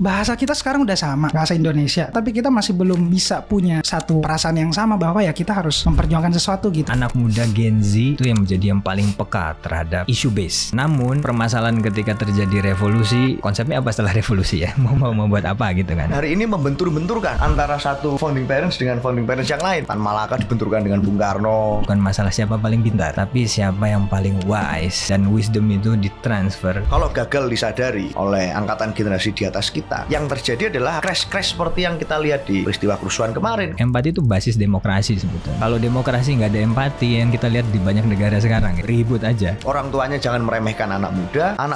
bahasa kita sekarang udah sama, bahasa Indonesia, tapi kita masih belum bisa punya satu perasaan yang sama bahwa ya kita harus memperjuangkan sesuatu gitu. Anak muda Gen Z itu yang menjadi yang paling peka terhadap isu base. Namun permasalahan ketika terjadi revolusi, konsepnya apa setelah revolusi ya? Mau membuat apa gitu kan? Hari ini membentur-benturkan antara satu founding parents dengan founding parents yang lain. Tan Malaka dibenturkan dengan Bung Karno. Bukan masalah siapa paling pintar, tapi siapa yang paling wise, dan wisdom itu ditransfer. Kalau gagal disadari oleh angkatan generasi di atas kita, yang terjadi adalah crash seperti yang kita lihat di peristiwa kerusuhan kemarin. Empati itu basis demokrasi sebetulnya. Kalau demokrasi nggak ada empati, yang kita lihat di banyak negara sekarang, ribut aja. Orang tuanya jangan meremehkan anak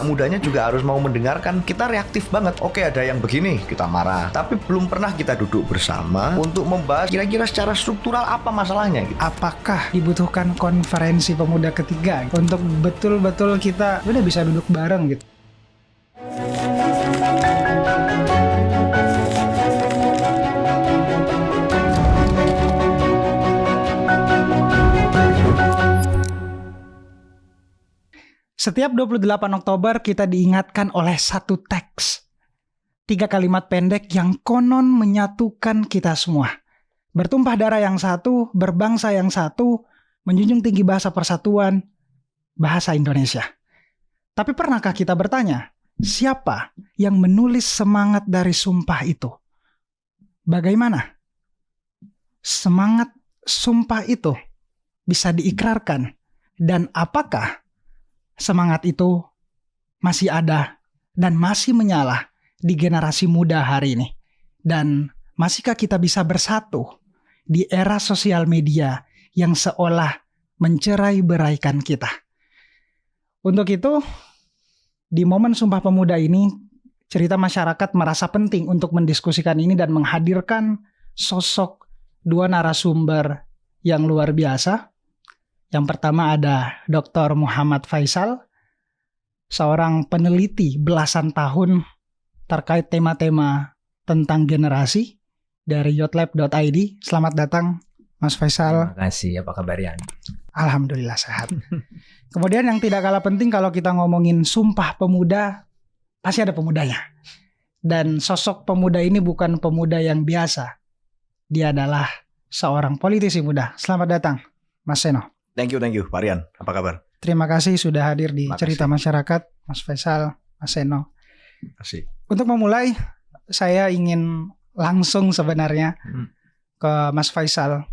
mudanya juga harus mau mendengarkan. Kita reaktif banget. Oke, ada yang begini, kita marah. Tapi belum pernah kita duduk bersama untuk membahas kira-kira secara struktural apa masalahnya gitu. Apakah dibutuhkan konferensi pemuda ketiga untuk betul-betul kita udah bisa duduk bareng gitu? Setiap 28 Oktober kita diingatkan oleh satu teks. 3 kalimat pendek yang konon menyatukan kita semua. Bertumpah darah yang satu, berbangsa yang satu, menjunjung tinggi bahasa persatuan, bahasa Indonesia. Tapi pernahkah kita bertanya, siapa yang menulis semangat dari sumpah itu? Bagaimana semangat sumpah itu bisa diikrarkan? Dan apakah semangat itu masih ada dan masih menyala di generasi muda hari ini? Dan masihkah kita bisa bersatu di era sosial media yang seolah mencerai-beraikan kita? Untuk itu, di momen Sumpah Pemuda ini, cerita masyarakat merasa penting untuk mendiskusikan ini dan menghadirkan sosok dua narasumber yang luar biasa. Yang pertama ada Dr. Muhammad Faisal, seorang peneliti belasan tahun terkait tema-tema tentang generasi dari yotlab.id. Selamat datang Mas Faisal. Terima kasih, apa kabarnya? Alhamdulillah sehat. Kemudian yang tidak kalah penting kalau kita ngomongin Sumpah Pemuda, pasti ada pemudanya. Dan sosok pemuda ini bukan pemuda yang biasa. Dia adalah seorang politisi muda. Selamat datang Mas Seno. Thank you Pak Rian. Apa kabar? Terima kasih sudah hadir di Makasih. Cerita Masyarakat, Mas Faisal, Mas Seno. Kasih. Untuk memulai, saya ingin langsung sebenarnya ke Mas Faisal.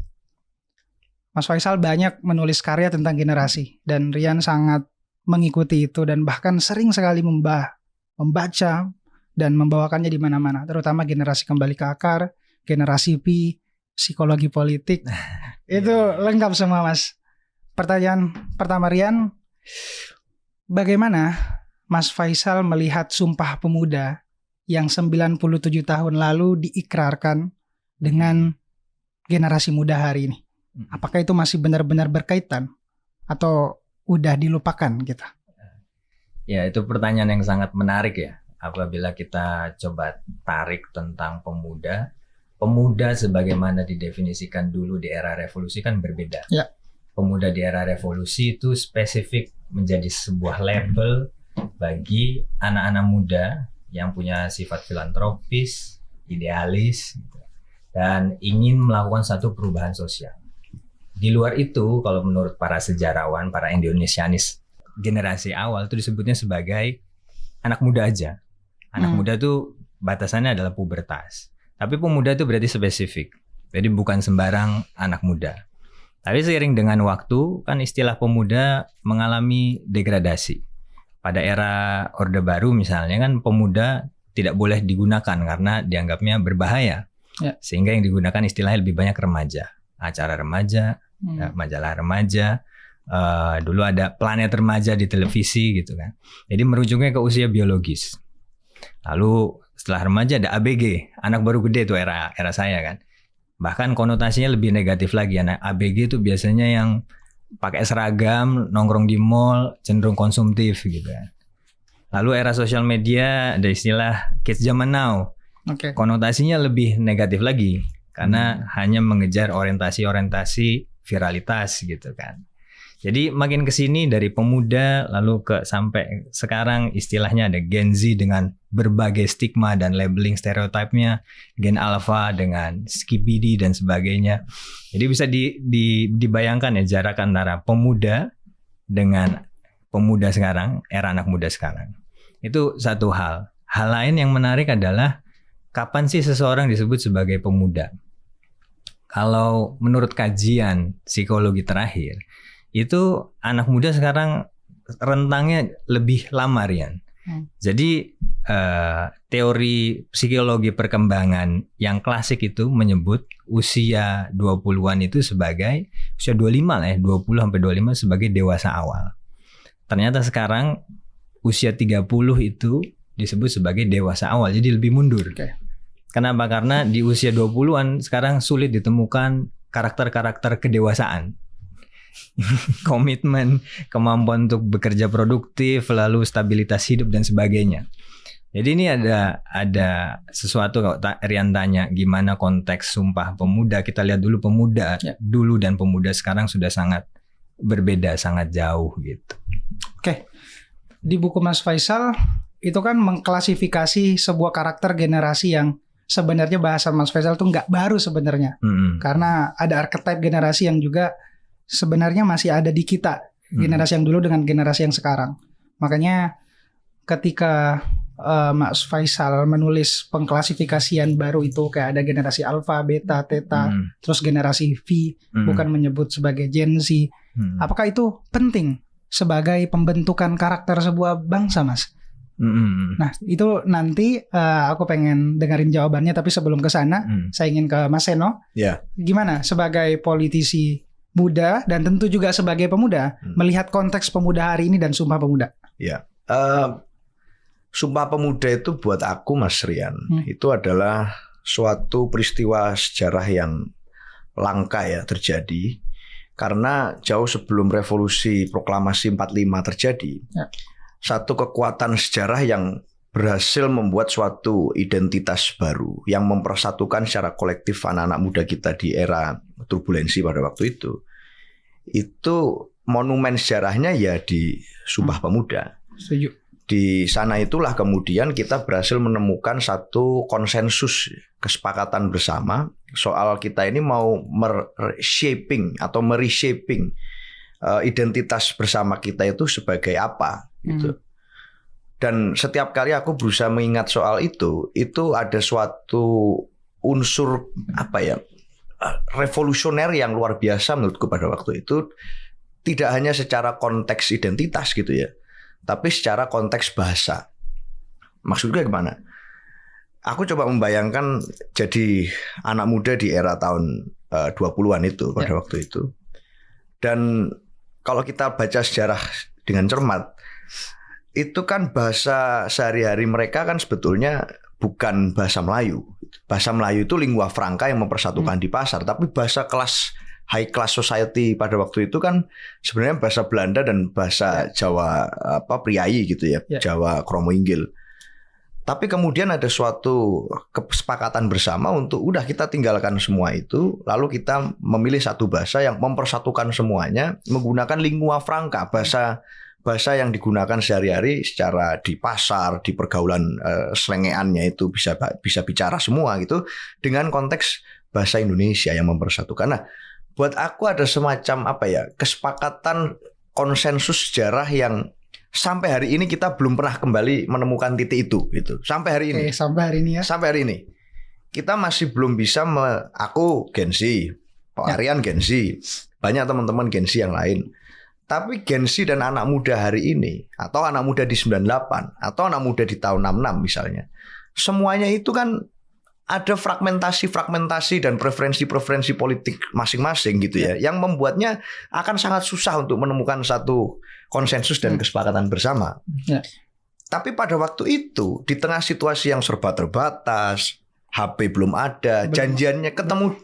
Mas Faisal banyak menulis karya tentang generasi, dan Rian sangat mengikuti itu dan bahkan sering sekali membaca dan membawakannya di mana-mana, terutama generasi kembali ke akar, generasi Pi, psikologi politik. Itu lengkap semua, Mas. Pertanyaan pertama Rian, bagaimana Mas Faisal melihat Sumpah Pemuda yang 97 tahun lalu diikrarkan dengan generasi muda hari ini? Apakah itu masih benar-benar berkaitan atau udah dilupakan gitu? Ya, itu pertanyaan yang sangat menarik ya. Apabila kita coba tarik tentang pemuda, pemuda sebagaimana didefinisikan dulu di era revolusi kan berbeda. Ya. Pemuda di era revolusi itu spesifik menjadi sebuah label bagi anak-anak muda yang punya sifat filantropis, idealis, gitu, dan ingin melakukan satu perubahan sosial. Di luar itu, kalau menurut para sejarawan, para Indonesianis generasi awal itu disebutnya sebagai anak muda aja. Anak muda itu batasannya adalah pubertas. Tapi pemuda itu berarti spesifik. Jadi bukan sembarang anak muda. Tapi seiring dengan waktu, kan istilah pemuda mengalami degradasi. Pada era Orde Baru misalnya kan pemuda tidak boleh digunakan karena dianggapnya berbahaya. Ya. Sehingga yang digunakan istilahnya lebih banyak remaja. Acara remaja, majalah remaja, dulu ada Planet Remaja di televisi gitu kan. Jadi merujuknya ke usia biologis. Lalu setelah remaja ada ABG, anak baru gede itu era saya kan. Bahkan konotasinya lebih negatif lagi. Anak ABG itu biasanya yang pakai seragam, nongkrong di mall, cenderung konsumtif gitu kan. Lalu era sosial media ada istilah kids zaman now. Oke. Konotasinya lebih negatif lagi karena hanya mengejar orientasi viralitas gitu kan. Jadi makin kesini dari pemuda lalu ke sampai sekarang istilahnya ada Gen Z dengan berbagai stigma dan labeling stereotipnya, Gen Alpha dengan skibidi dan sebagainya. Jadi bisa dibayangkan ya jarak antara pemuda dengan pemuda sekarang, era anak muda sekarang. Itu satu hal. Hal lain yang menarik adalah kapan sih seseorang disebut sebagai pemuda? Kalau menurut kajian psikologi terakhir, itu anak muda sekarang rentangnya lebih lama, Rian. Jadi teori psikologi perkembangan yang klasik itu menyebut usia 20-an itu sebagai usia 25 lah ya, 20 sampai 25 sebagai dewasa awal. Ternyata sekarang usia 30 itu disebut sebagai dewasa awal, jadi lebih mundur. Kenapa? Karena di usia 20-an sekarang sulit ditemukan karakter-karakter kedewasaan. Komitmen, kemampuan untuk bekerja produktif, lalu stabilitas hidup dan sebagainya. Jadi ini ada sesuatu kalau Rian tanya gimana konteks Sumpah Pemuda, kita lihat dulu pemuda dulu dan pemuda sekarang sudah sangat berbeda, sangat jauh gitu. Oke. Di buku Mas Faisal itu kan mengklasifikasi sebuah karakter generasi yang sebenarnya bahasa Mas Faisal tuh nggak baru sebenarnya. Karena ada archetype generasi yang juga sebenarnya masih ada di kita, generasi yang dulu dengan generasi yang sekarang. Makanya ketika Mas Faisal menulis pengklasifikasian baru itu kayak ada generasi alpha, beta, theta, terus generasi V, bukan menyebut sebagai Gen Z. Apakah itu penting sebagai pembentukan karakter sebuah bangsa, Mas? Nah, itu nanti aku pengen dengerin jawabannya, tapi sebelum ke sana, saya ingin ke Mas Seno. Gimana sebagai politisi muda dan tentu juga sebagai pemuda melihat konteks pemuda hari ini dan Sumpah Pemuda? Sumpah Pemuda itu buat aku, Mas Rian, itu adalah suatu peristiwa sejarah yang langka ya terjadi, karena jauh sebelum revolusi proklamasi 45 terjadi, satu kekuatan sejarah yang berhasil membuat suatu identitas baru yang mempersatukan secara kolektif anak-anak muda kita di era turbulensi pada waktu itu monumen sejarahnya ya di Sumpah Pemuda. Setuju. Di sana itulah kemudian kita berhasil menemukan satu konsensus, kesepakatan bersama soal kita ini mau mereshaping identitas bersama kita itu sebagai apa gitu. Dan setiap kali aku berusaha mengingat soal itu ada suatu unsur revolusioner yang luar biasa menurutku pada waktu itu, tidak hanya secara konteks identitas gitu ya, tapi secara konteks bahasa. Maksudnya gimana? Aku coba membayangkan jadi anak muda di era tahun 20-an itu pada waktu itu. Dan kalau kita baca sejarah dengan cermat, itu kan bahasa sehari-hari mereka kan sebetulnya bukan bahasa Melayu. Bahasa Melayu itu lingua franca yang mempersatukan di pasar. Tapi bahasa high class society pada waktu itu kan sebenarnya bahasa Belanda dan bahasa Jawa Priayi gitu ya, Jawa Kromo Inggil. Tapi kemudian ada suatu kesepakatan bersama untuk udah kita tinggalkan semua itu, lalu kita memilih satu bahasa yang mempersatukan semuanya menggunakan lingua franca, bahasa yang digunakan sehari-hari secara di pasar, di pergaulan selengeannya itu bisa bicara semua gitu dengan konteks bahasa Indonesia yang mempersatukan. Nah, buat aku ada semacam kesepakatan konsensus sejarah yang sampai hari ini kita belum pernah kembali menemukan titik itu gitu. Sampai hari ini. Sampai hari ini ya. Sampai hari ini. Kita masih belum bisa aku Gen Z, Pak Aryan Gen Z, banyak teman-teman Gen Z yang lain. Tapi Gen Z dan anak muda hari ini, atau anak muda di 98, atau anak muda di tahun 66 misalnya, semuanya itu kan ada fragmentasi dan preferensi politik masing-masing gitu ya, yang membuatnya akan sangat susah untuk menemukan satu konsensus dan kesepakatan bersama. Tapi pada waktu itu, di tengah situasi yang serba terbatas, HP belum ada, janjiannya ketemu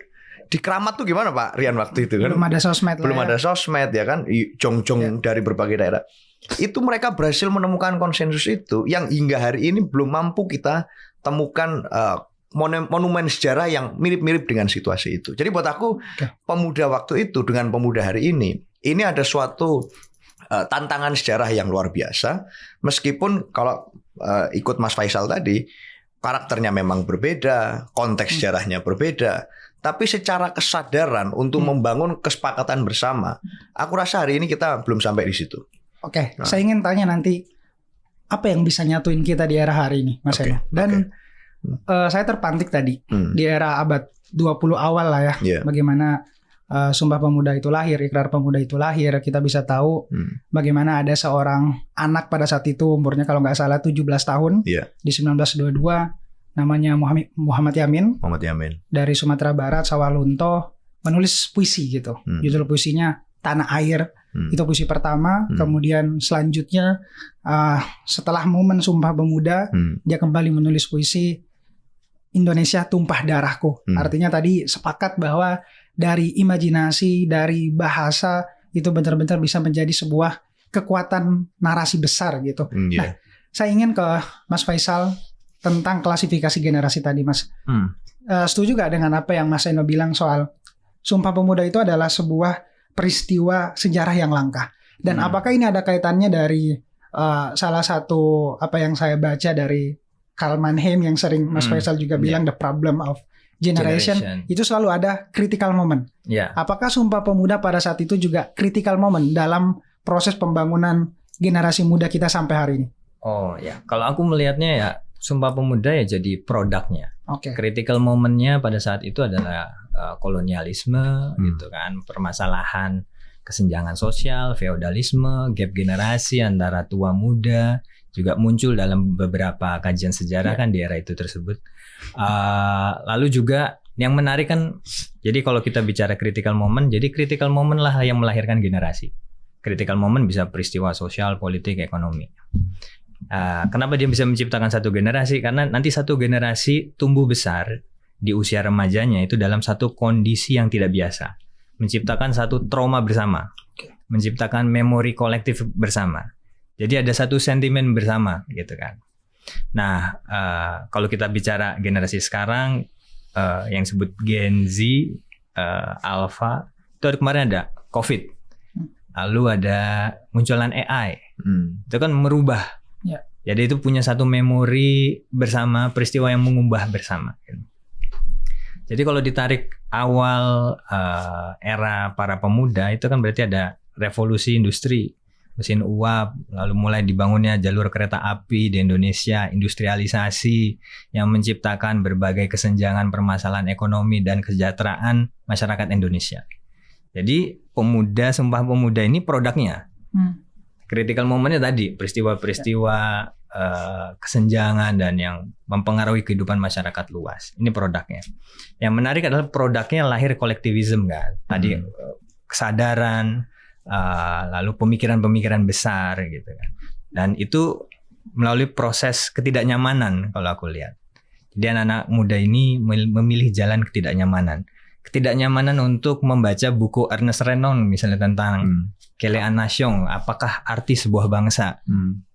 di Keramat tuh gimana Pak Rian waktu itu kan? Belum ada sosmed. Belum ada sosmed ya kan? Jong-jong dari berbagai daerah. Itu mereka berhasil menemukan konsensus itu yang hingga hari ini belum mampu kita temukan monumen sejarah yang mirip-mirip dengan situasi itu. Jadi buat aku pemuda waktu itu dengan pemuda hari ini ada suatu tantangan sejarah yang luar biasa. Meskipun kalau ikut Mas Faisal tadi, karakternya memang berbeda, konteks sejarahnya berbeda, tapi secara kesadaran untuk membangun kesepakatan bersama, aku rasa hari ini kita belum sampai di situ. Oke, saya ingin tanya nanti apa yang bisa nyatuin kita di era hari ini, Mas Eno. Dan saya terpantik tadi di era abad 20 awal lah ya, bagaimana Sumpah Pemuda itu lahir, Ikrar Pemuda itu lahir. Kita bisa tahu bagaimana ada seorang anak pada saat itu umurnya kalau nggak salah 17 tahun di 1922, namanya Muhammad Yamin dari Sumatera Barat, Sawalunto, menulis puisi gitu. Judul puisinya Tanah Air. Itu puisi pertama. Kemudian selanjutnya setelah momen Sumpah Pemuda, dia kembali menulis puisi Indonesia Tumpah Darahku. Artinya tadi sepakat bahwa dari imajinasi, dari bahasa itu benar-benar bisa menjadi sebuah kekuatan narasi besar gitu. Nah, saya ingin ke Mas Faisal tentang klasifikasi generasi tadi, Mas. Setuju gak dengan apa yang Mas Eno bilang soal Sumpah Pemuda itu adalah sebuah peristiwa sejarah yang langka? Dan apakah ini ada kaitannya dari salah satu apa yang saya baca dari Karl Mannheim yang sering Mas Faisal juga bilang the problem of generation. Itu selalu ada critical moment. Apakah Sumpah Pemuda pada saat itu juga critical moment dalam proses pembangunan generasi muda kita sampai hari ini? Oh ya, kalau aku melihatnya ya Sumpah Pemuda ya jadi produknya. Critical momentnya pada saat itu adalah kolonialisme gitu kan, permasalahan kesenjangan sosial, feodalisme, gap generasi antara tua muda juga muncul dalam beberapa kajian sejarah kan di era itu tersebut. Lalu juga yang menarik kan, jadi kalau kita bicara critical moment, jadi critical moment lah yang melahirkan generasi. Critical moment bisa peristiwa sosial, politik, ekonomi. Kenapa dia bisa menciptakan satu generasi? Karena nanti satu generasi tumbuh besar di usia remajanya itu dalam satu kondisi yang tidak biasa, menciptakan satu trauma bersama, menciptakan memori kolektif bersama. Jadi ada satu sentimen bersama gitu kan. Nah, kalau kita bicara generasi sekarang yang disebut Gen Z, Alpha, itu kemarin ada COVID, lalu ada munculan AI, itu kan merubah. Jadi itu punya satu memori bersama, peristiwa yang mengubah bersama. Jadi kalau ditarik awal era para pemuda itu kan berarti ada revolusi industri, mesin uap, lalu mulai dibangunnya jalur kereta api di Indonesia, industrialisasi yang menciptakan berbagai kesenjangan permasalahan ekonomi dan kesejahteraan masyarakat Indonesia. Jadi pemuda, Sumpah Pemuda ini produknya. Critical momentnya tadi, peristiwa-peristiwa kesenjangan dan yang mempengaruhi kehidupan masyarakat luas. Ini produknya. Yang menarik adalah produknya lahir kolektivisme kan. Tadi kesadaran, lalu pemikiran-pemikiran besar gitu kan. Dan itu melalui proses ketidaknyamanan kalau aku lihat. Jadi anak-anak muda ini memilih jalan ketidaknyamanan. Ketidaknyamanan untuk membaca buku Ernest Renan misalnya tentang Quelle Nation, apakah arti sebuah bangsa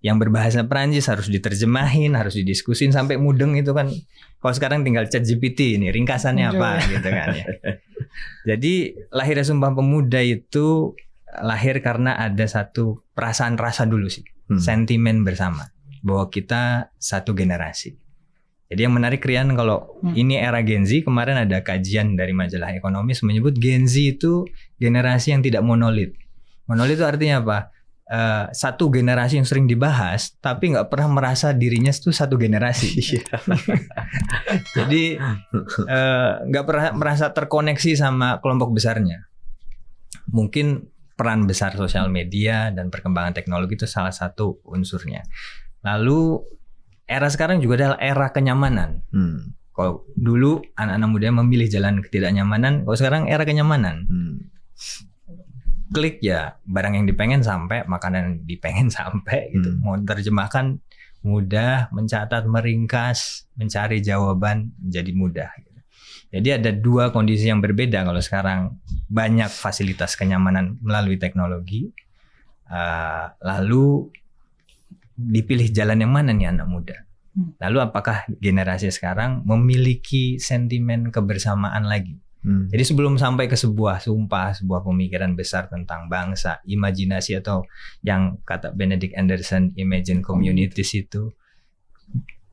yang berbahasa Perancis harus diterjemahin, harus didiskusin sampai mudeng itu kan. Kalau sekarang tinggal ChatGPT ini ringkasannya apa gitu kan ya. Jadi lahirnya Sumpah Pemuda itu lahir karena ada satu perasaan rasa dulu sih, sentimen bersama bahwa kita satu generasi. Jadi yang menarik Rian, kalau ini era Gen Z, kemarin ada kajian dari majalah Ekonomis menyebut Gen Z itu generasi yang tidak monolit. Monolit itu artinya apa? Satu generasi yang sering dibahas, tapi nggak pernah merasa dirinya itu satu generasi. Jadi nggak pernah merasa terkoneksi sama kelompok besarnya. Mungkin peran besar sosial media dan perkembangan teknologi itu salah satu unsurnya. Lalu era sekarang juga adalah era kenyamanan. Kalau dulu anak-anak muda memilih jalan ketidaknyamanan, kalau sekarang era kenyamanan. Klik ya, barang yang dipengen sampai, makanan yang dipengen sampai gitu. Mau terjemahkan mudah, mencatat, meringkas, mencari jawaban menjadi mudah gitu. Jadi ada dua kondisi yang berbeda kalau sekarang banyak fasilitas kenyamanan melalui teknologi. Lalu dipilih jalan yang mana nih anak muda? Lalu apakah generasi sekarang memiliki sentimen kebersamaan lagi? Jadi sebelum sampai ke sebuah sumpah, sebuah pemikiran besar tentang bangsa, imajinasi atau yang kata Benedict Anderson, imagine communities itu,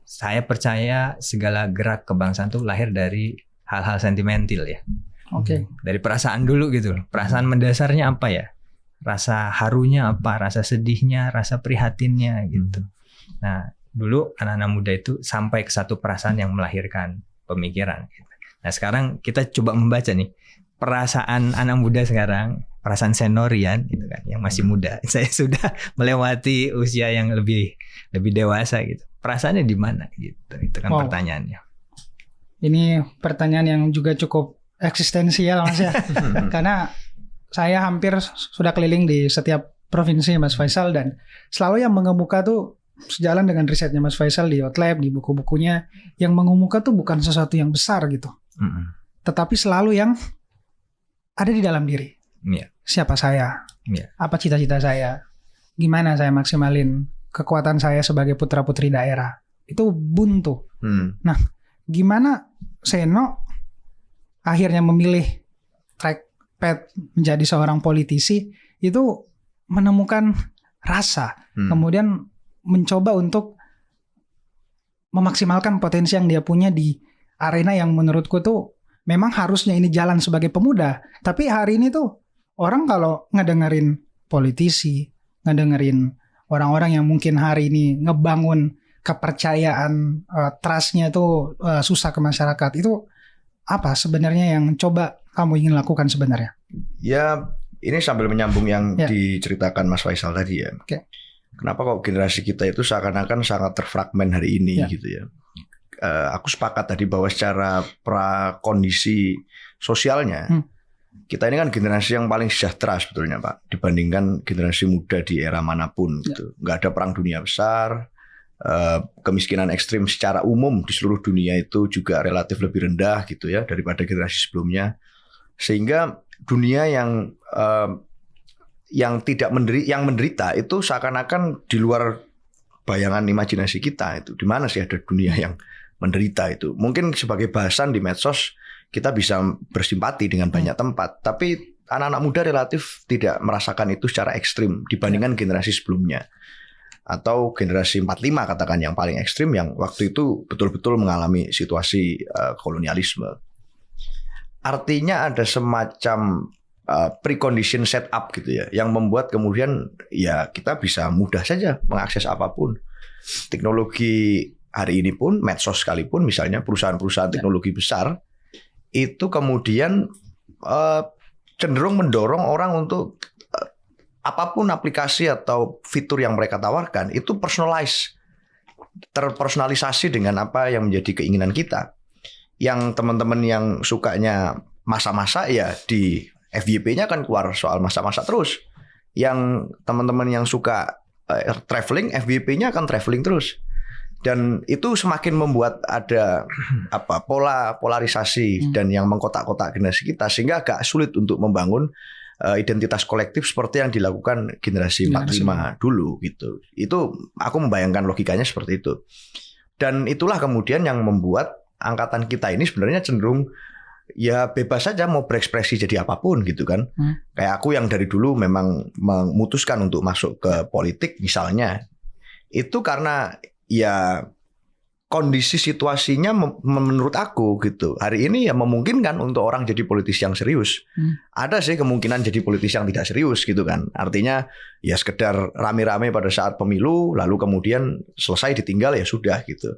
saya percaya segala gerak kebangsaan itu lahir dari hal-hal sentimental ya. Oke. Dari perasaan dulu gitu. Perasaan mendasarnya apa ya? Rasa harunya apa? Rasa sedihnya, rasa prihatinnya gitu. Nah, dulu anak-anak muda itu sampai ke satu perasaan yang melahirkan pemikiran gitu. Nah, sekarang kita coba membaca nih perasaan anak muda sekarang, perasaan seniorian gitu kan, yang masih muda. Saya sudah melewati usia yang lebih dewasa gitu. Perasaannya di mana gitu. Itu kan pertanyaannya. Ini pertanyaan yang juga cukup eksistensial Mas ya. Karena saya hampir sudah keliling di setiap provinsi Mas Faisal, dan selalu yang mengemuka tuh sejalan dengan risetnya Mas Faisal di Outlab, di buku-bukunya, yang mengemuka tuh bukan sesuatu yang besar gitu. Tetapi selalu yang ada di dalam diri. Siapa saya? Apa cita-cita saya? Gimana saya maksimalin kekuatan saya sebagai putra-putri daerah? Itu buntu. Nah, gimana Seno akhirnya memilih trackpad menjadi seorang politisi, itu menemukan rasa, kemudian mencoba untuk memaksimalkan potensi yang dia punya di arena yang menurutku tuh memang harusnya ini jalan sebagai pemuda. Tapi hari ini tuh orang kalau ngedengerin politisi, ngedengerin orang-orang yang mungkin hari ini ngebangun kepercayaan, trust-nya tuh susah ke masyarakat, itu apa sebenarnya yang coba kamu ingin lakukan sebenarnya? Ya, ini sambil menyambung yang diceritakan Mas Faisal tadi ya. Kenapa kok generasi kita itu seakan-akan sangat terfragmen hari ini gitu ya. Aku sepakat tadi bahwa secara prakondisi sosialnya, kita ini kan generasi yang paling sejahtera sebetulnya Pak, dibandingkan generasi muda di era manapun gitu. Nggak ada perang dunia besar, kemiskinan ekstrim secara umum di seluruh dunia itu juga relatif lebih rendah gitu ya daripada generasi sebelumnya. Sehingga dunia yang tidak menderita itu seakan-akan di luar bayangan imajinasi kita itu. Di mana sih ada dunia yang menderita itu? Mungkin sebagai bahasan di medsos kita bisa bersimpati dengan banyak tempat, tapi anak-anak muda relatif tidak merasakan itu secara ekstrim dibandingkan generasi sebelumnya. Atau generasi 45 katakan yang paling ekstrim, yang waktu itu betul-betul mengalami situasi kolonialisme. Artinya ada semacam precondition setup gitu ya, yang membuat kemudian ya kita bisa mudah saja mengakses apapun. Teknologi hari ini pun, medsos sekalipun misalnya, perusahaan-perusahaan teknologi besar itu kemudian cenderung mendorong orang untuk apapun aplikasi atau fitur yang mereka tawarkan itu terpersonalisasi dengan apa yang menjadi keinginan kita. Yang teman-teman yang sukanya masa-masa ya di FYP-nya kan keluar soal masa-masa terus. Yang teman-teman yang suka traveling, FYP-nya akan traveling terus. Dan itu semakin membuat ada polarisasi dan yang mengkotak-kotak generasi kita, sehingga agak sulit untuk membangun identitas kolektif seperti yang dilakukan generasi 45 dulu gitu. Itu aku membayangkan logikanya seperti itu. Dan itulah kemudian yang membuat angkatan kita ini sebenarnya cenderung ya bebas saja mau berekspresi jadi apapun gitu kan. Kayak aku yang dari dulu memang memutuskan untuk masuk ke politik misalnya, itu karena ya kondisi situasinya menurut aku gitu hari ini ya memungkinkan untuk orang jadi politisi yang serius. Ada sih kemungkinan jadi politisi yang tidak serius gitu kan. Artinya ya sekedar rame-rame pada saat pemilu lalu kemudian selesai ditinggal ya sudah gitu.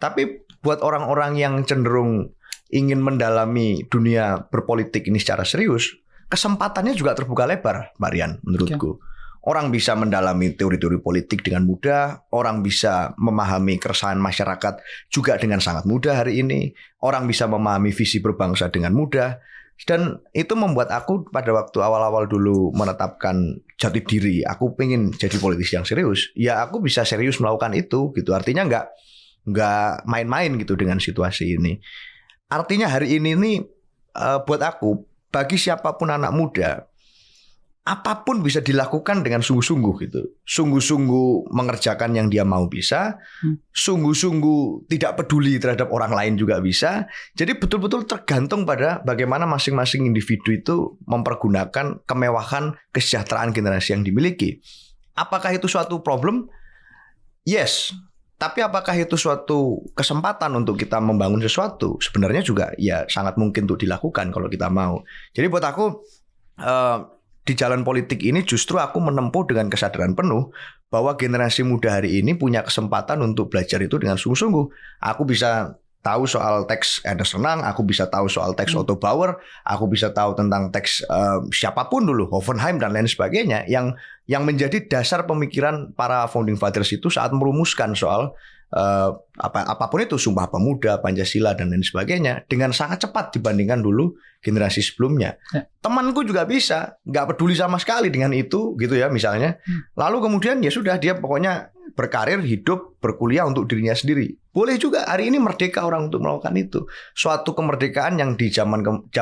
Tapi buat orang-orang yang cenderung ingin mendalami dunia berpolitik ini secara serius, kesempatannya juga terbuka lebar, Marian, menurutku. Orang bisa mendalami teori-teori politik dengan mudah, orang bisa memahami keresahan masyarakat juga dengan sangat mudah hari ini, orang bisa memahami visi berbangsa dengan mudah, dan itu membuat aku pada waktu awal-awal dulu menetapkan jati diri, aku pengen jadi politisi yang serius, ya aku bisa serius melakukan itu, gitu. Artinya nggak main-main gitu dengan situasi ini. Artinya hari ini nih buat aku, bagi siapapun anak muda, apapun bisa dilakukan dengan sungguh-sungguh gitu. Sungguh-sungguh mengerjakan yang dia mau bisa, sungguh-sungguh tidak peduli terhadap orang lain juga bisa. Jadi betul-betul tergantung pada bagaimana masing-masing individu itu mempergunakan kemewahan kesejahteraan generasi yang dimiliki. Apakah itu suatu problem? Yes. Tapi apakah itu suatu kesempatan untuk kita membangun sesuatu? Sebenarnya juga ya sangat mungkin untuk dilakukan kalau kita mau. Jadi buat aku di jalan politik ini justru aku menempuh dengan kesadaran penuh bahwa generasi muda hari ini punya kesempatan untuk belajar itu dengan sungguh-sungguh. Aku bisa tahu soal teks Ernest Renan, aku bisa tahu soal teks Otto Bauer, aku bisa tahu tentang teks siapapun dulu, Hoffenheim dan lain sebagainya yang menjadi dasar pemikiran para founding fathers itu saat merumuskan soal apapun itu, Sumpah Pemuda, Pancasila dan lain sebagainya dengan sangat cepat dibandingkan dulu generasi sebelumnya. Ya. Temanku juga bisa, nggak peduli sama sekali dengan itu gitu ya misalnya. Lalu kemudian ya sudah dia pokoknya berkarir, hidup, berkuliah untuk dirinya sendiri. Boleh juga hari ini merdeka orang untuk melakukan itu. Suatu kemerdekaan yang di zaman 45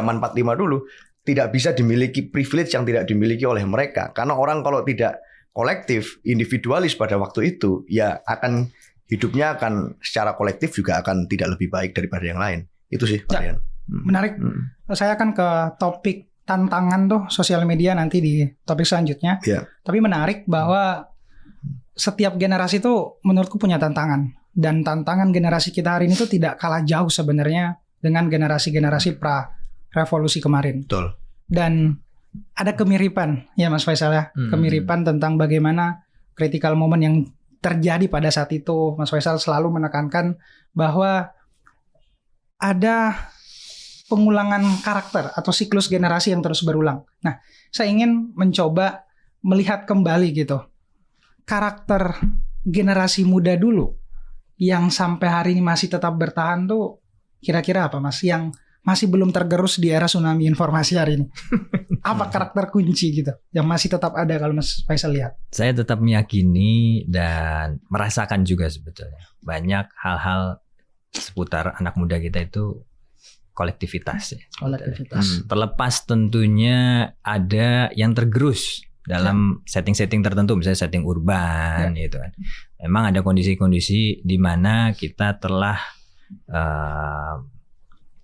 dulu tidak bisa dimiliki privilege yang tidak dimiliki oleh mereka. Karena orang kalau tidak kolektif, individualis pada waktu itu ya akan hidupnya akan secara kolektif juga akan tidak lebih baik daripada yang lain. Itu sih, Pak Rian. Menarik. Saya akan ke topik tantangan tuh sosial media nanti di topik selanjutnya. Yeah. Tapi menarik bahwa setiap generasi itu menurutku punya tantangan. Dan tantangan generasi kita hari ini tuh tidak kalah jauh sebenarnya dengan generasi-generasi pra-revolusi kemarin. Betul. Dan ada kemiripan ya Mas Faisal ya. Kemiripan tentang bagaimana critical moment yang terjadi pada saat itu. Mas Faisal selalu menekankan bahwa ada pengulangan karakter atau siklus generasi yang terus berulang. Nah, saya ingin mencoba melihat kembali gitu karakter generasi muda dulu yang sampai hari ini masih tetap bertahan tuh kira-kira apa Mas? Yang masih belum tergerus di era tsunami informasi hari ini. Apa karakter kunci gitu yang masih tetap ada kalau Mas Faisal lihat? Saya tetap meyakini dan merasakan juga sebetulnya banyak hal-hal seputar anak muda kita itu kolektivitas ya. Kolektivitas. Terlepas tentunya ada yang tergerus dalam setting-setting tertentu, misalnya setting urban gitu kan. Memang ada kondisi-kondisi di mana kita telah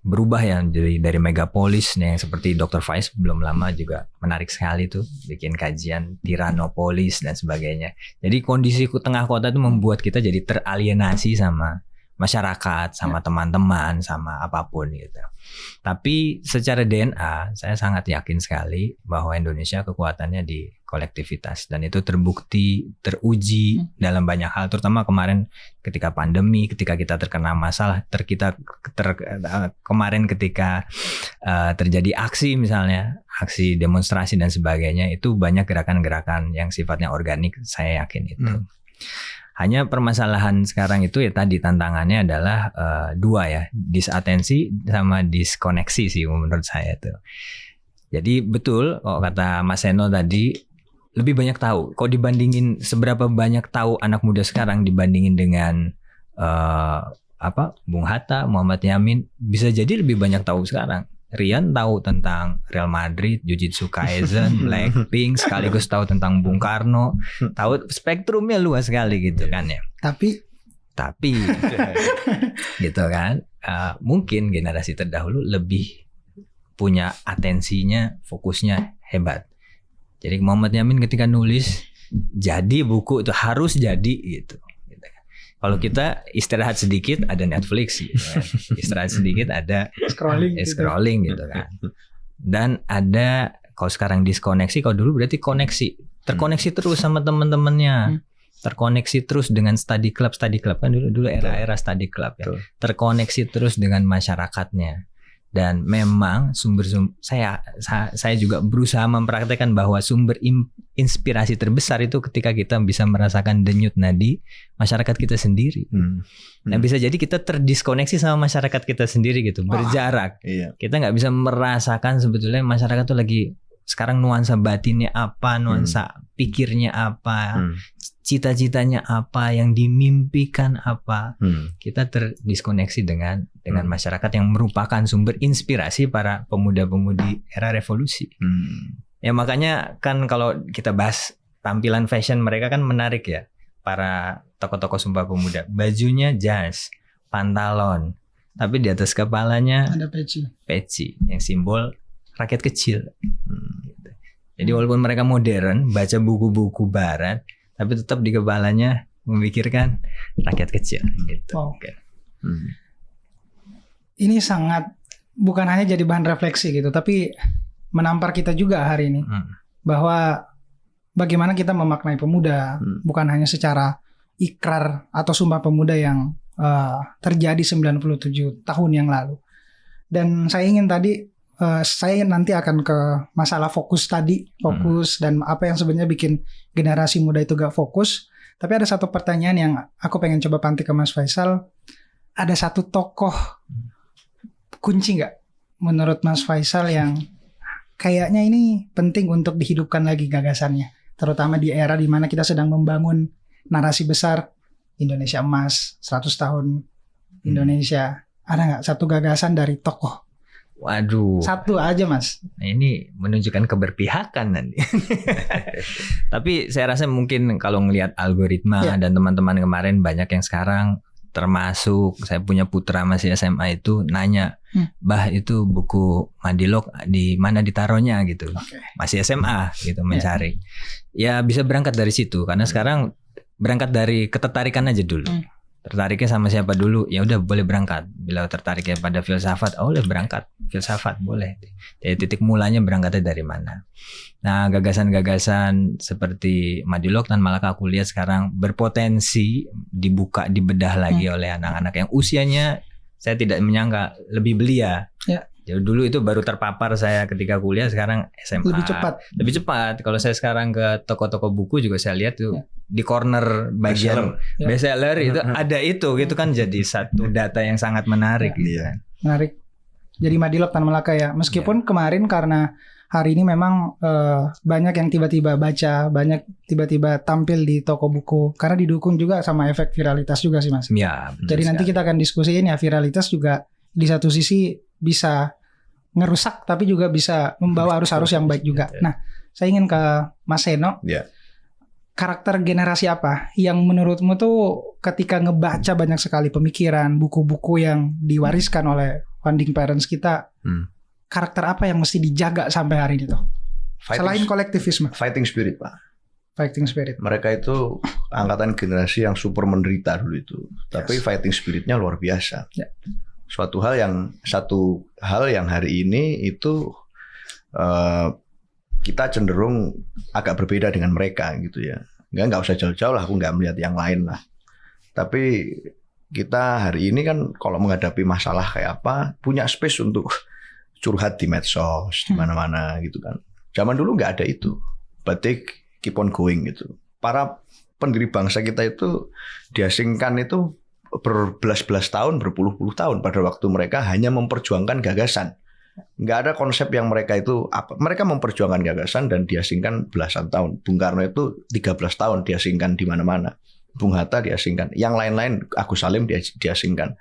berubah ya dari megapolis nih, yang seperti Dr. Faiz belum lama juga menarik sekali tuh bikin kajian tiranopolis dan sebagainya. Jadi kondisi tengah kota itu membuat kita jadi teralienasi sama masyarakat, sama teman-teman, sama apapun gitu. Tapi secara DNA saya sangat yakin sekali bahwa Indonesia kekuatannya di kolektivitas dan itu terbukti, teruji dalam banyak hal, terutama kemarin ketika pandemi, ketika kita terkena masalah, kemarin ketika terjadi aksi misalnya, aksi demonstrasi dan sebagainya, itu banyak gerakan-gerakan yang sifatnya organik, saya yakin itu. Hanya permasalahan sekarang itu ya tadi tantangannya adalah dua ya, disatensi sama diskoneksi sih menurut saya tuh. Jadi betul kok kata Mas Seno tadi, lebih banyak tahu. Kok dibandingin seberapa banyak tahu anak muda sekarang dibandingin dengan Bung Hatta, Muhammad Yamin, bisa jadi lebih banyak tahu sekarang. Rian tahu tentang Real Madrid, Jujutsu Kaisen, Blackpink, sekaligus tahu tentang Bung Karno, tahu spektrumnya luas sekali gitu kan ya. Tapi gitu kan, mungkin generasi terdahulu lebih punya atensinya, fokusnya hebat. Jadi Muhammad Yamin ketika nulis, jadi buku itu harus jadi gitu. Kalau kita istirahat sedikit ada Netflix gitu kan. Istirahat sedikit ada scrolling gitu kan. Dan ada, kalau sekarang diskoneksi, kalau dulu berarti koneksi. Terkoneksi terus sama teman-temannya. Terkoneksi terus dengan study club kan dulu era study club ya. Terkoneksi terus dengan masyarakatnya. Dan memang saya juga berusaha mempraktekkan bahwa sumber inspirasi terbesar itu ketika kita bisa merasakan denyut nadi masyarakat kita sendiri. Nah bisa jadi kita terdiskoneksi sama masyarakat kita sendiri gitu, berjarak. Iya. Kita nggak bisa merasakan sebetulnya masyarakat tuh lagi sekarang nuansa batinnya apa, nuansa pikirnya apa, cita-citanya apa, yang dimimpikan apa. Kita terdiskoneksi dengan masyarakat yang merupakan sumber inspirasi para pemuda-pemudi era revolusi. Ya makanya kan kalau kita bahas tampilan fashion mereka kan menarik ya. Para tokoh-tokoh Sumpah Pemuda, bajunya jas, pantalon, tapi di atas kepalanya Ada peci. yang simbol rakyat kecil. Gitu. Jadi walaupun mereka modern, baca buku-buku barat, tapi tetap di kepalanya memikirkan rakyat kecil. Gitu. Wow. Oke. Ini sangat bukan hanya jadi bahan refleksi gitu, tapi menampar kita juga hari ini bahwa bagaimana kita memaknai pemuda, bukan hanya secara ikrar atau Sumpah Pemuda yang terjadi 97 tahun yang lalu. Dan saya ingin tadi, saya nanti akan ke masalah fokus dan apa yang sebenarnya bikin generasi muda itu gak fokus. Tapi ada satu pertanyaan yang aku pengen coba pantik ke Mas Faisal. Ada satu tokoh kunci gak menurut Mas Faisal yang kayaknya ini penting untuk dihidupkan lagi gagasannya, terutama di era di mana kita sedang membangun narasi besar Indonesia Emas, 100 tahun Indonesia. Ada nggak satu gagasan dari tokoh? Waduh. Satu aja, Mas. Nah, ini menunjukkan keberpihakan nanti. Tapi saya rasa mungkin kalau ngelihat algoritma dan teman-teman kemarin banyak yang sekarang, termasuk saya punya putra masih SMA itu nanya, "Bah, itu buku Madilog di mana ditaruhnya?" gitu. Masih SMA gitu mencari. Ya bisa berangkat dari situ karena sekarang berangkat dari ketertarikan aja dulu. Tertariknya sama siapa dulu? Ya udah boleh berangkat. Bila tertariknya pada filsafat, boleh berangkat. Filsafat boleh. Jadi titik mulanya berangkatnya dari mana? Nah, gagasan-gagasan seperti Madilog dan Malaka aku lihat sekarang berpotensi dibuka, dibedah lagi oleh anak-anak yang usianya saya tidak menyangka lebih belia. Jadi dulu itu baru terpapar saya ketika kuliah, sekarang SMA. Lebih cepat. Kalau saya sekarang ke toko-toko buku juga saya lihat tuh di corner bagian bestseller itu ada itu gitu kan, jadi satu data yang sangat menarik. Gitu. Menarik. Jadi Madilog dan Malaka ya. Meskipun kemarin karena hari ini memang banyak yang tiba-tiba baca, banyak tiba-tiba tampil di toko buku karena didukung juga sama efek viralitas juga sih, Mas. Ya, jadi nanti kita akan diskusiin ya, viralitas juga di satu sisi bisa ngerusak tapi juga bisa membawa arus-arus yang baik juga. Nah, saya ingin ke Mas Seno. Karakter generasi apa yang menurutmu tuh ketika ngebaca banyak sekali pemikiran, buku-buku yang diwariskan oleh founding parents kita, karakter apa yang mesti dijaga sampai hari ini tuh? Selain kolektivisme. Fighting spirit, Pak. Fighting spirit. Mereka itu angkatan generasi yang super menderita dulu itu. Tapi fighting spiritnya luar biasa. Satu hal yang hari ini itu kita cenderung agak berbeda dengan mereka gitu ya. Nggak usah jauh-jauh lah, aku nggak melihat yang lain lah. Tapi kita hari ini kan kalau menghadapi masalah kayak apa, punya space untuk curhat di medsos, di mana-mana gitu kan. Zaman dulu nggak ada itu. Batik keep on going gitu. Para pendiri bangsa kita itu diasingkan itu berbelas-belas tahun, berpuluh-puluh tahun pada waktu mereka hanya memperjuangkan gagasan. Nggak ada konsep yang mereka itu apa. Mereka memperjuangkan gagasan dan diasingkan belasan tahun. Bung Karno itu 13 tahun diasingkan di mana-mana. Bung Hatta diasingkan. Yang lain-lain, Agus Salim diasingkan.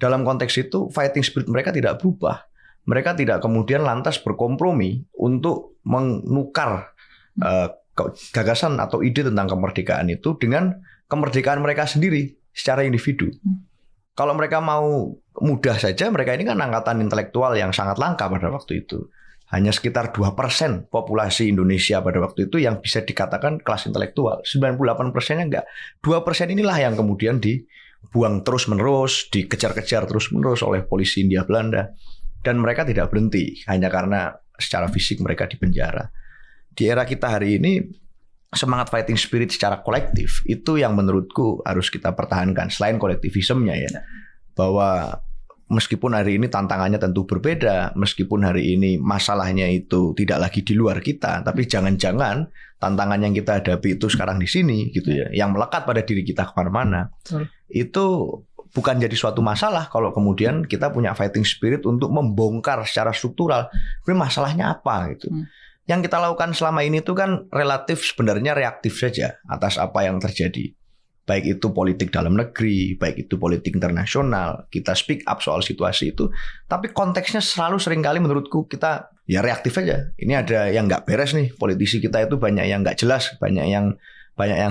Dalam konteks itu, fighting spirit mereka tidak berubah. Mereka tidak kemudian lantas berkompromi untuk menukar gagasan atau ide tentang kemerdekaan itu dengan kemerdekaan mereka sendiri secara individu. Kalau mereka mau mudah saja, mereka ini kan angkatan intelektual yang sangat langka pada waktu itu. Hanya sekitar 2% populasi Indonesia pada waktu itu yang bisa dikatakan kelas intelektual. 98%-nya enggak. 2% inilah yang kemudian dibuang terus-menerus, dikejar-kejar terus-menerus oleh polisi Hindia Belanda. Dan mereka tidak berhenti, hanya karena secara fisik mereka dipenjara. Di era kita hari ini, semangat fighting spirit secara kolektif itu yang menurutku harus kita pertahankan selain kolektivismenya ya. Bahwa meskipun hari ini tantangannya tentu berbeda, meskipun hari ini masalahnya itu tidak lagi di luar kita, tapi jangan-jangan tantangan yang kita hadapi itu sekarang di sini gitu ya, yang melekat pada diri kita kemana-mana. Itu bukan jadi suatu masalah kalau kemudian kita punya fighting spirit untuk membongkar secara struktural masalahnya apa gitu. Yang kita lakukan selama ini itu kan relatif sebenarnya reaktif saja atas apa yang terjadi. Baik itu politik dalam negeri, baik itu politik internasional, kita speak up soal situasi itu. Tapi konteksnya selalu seringkali menurutku kita ya reaktif aja. Ini ada yang nggak beres nih, politisi kita itu banyak yang nggak jelas, banyak yang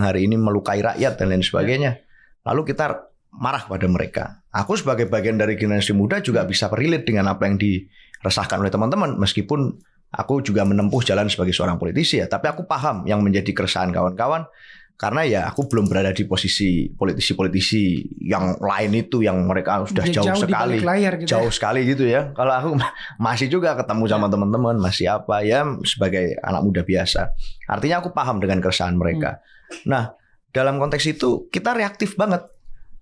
hari ini melukai rakyat dan lain sebagainya. Lalu kita marah pada mereka. Aku sebagai bagian dari generasi muda juga bisa relate dengan apa yang diresahkan oleh teman-teman, meskipun aku juga menempuh jalan sebagai seorang politisi ya. Tapi aku paham yang menjadi keresahan kawan-kawan, karena ya aku belum berada di posisi politisi-politisi yang lain itu, yang mereka sudah jauh sekali, gitu jauh sekali gitu ya. Kalau aku masih juga ketemu sama teman-teman, masih apa ya, sebagai anak muda biasa. Artinya aku paham dengan keresahan mereka. Nah, dalam konteks itu kita reaktif banget.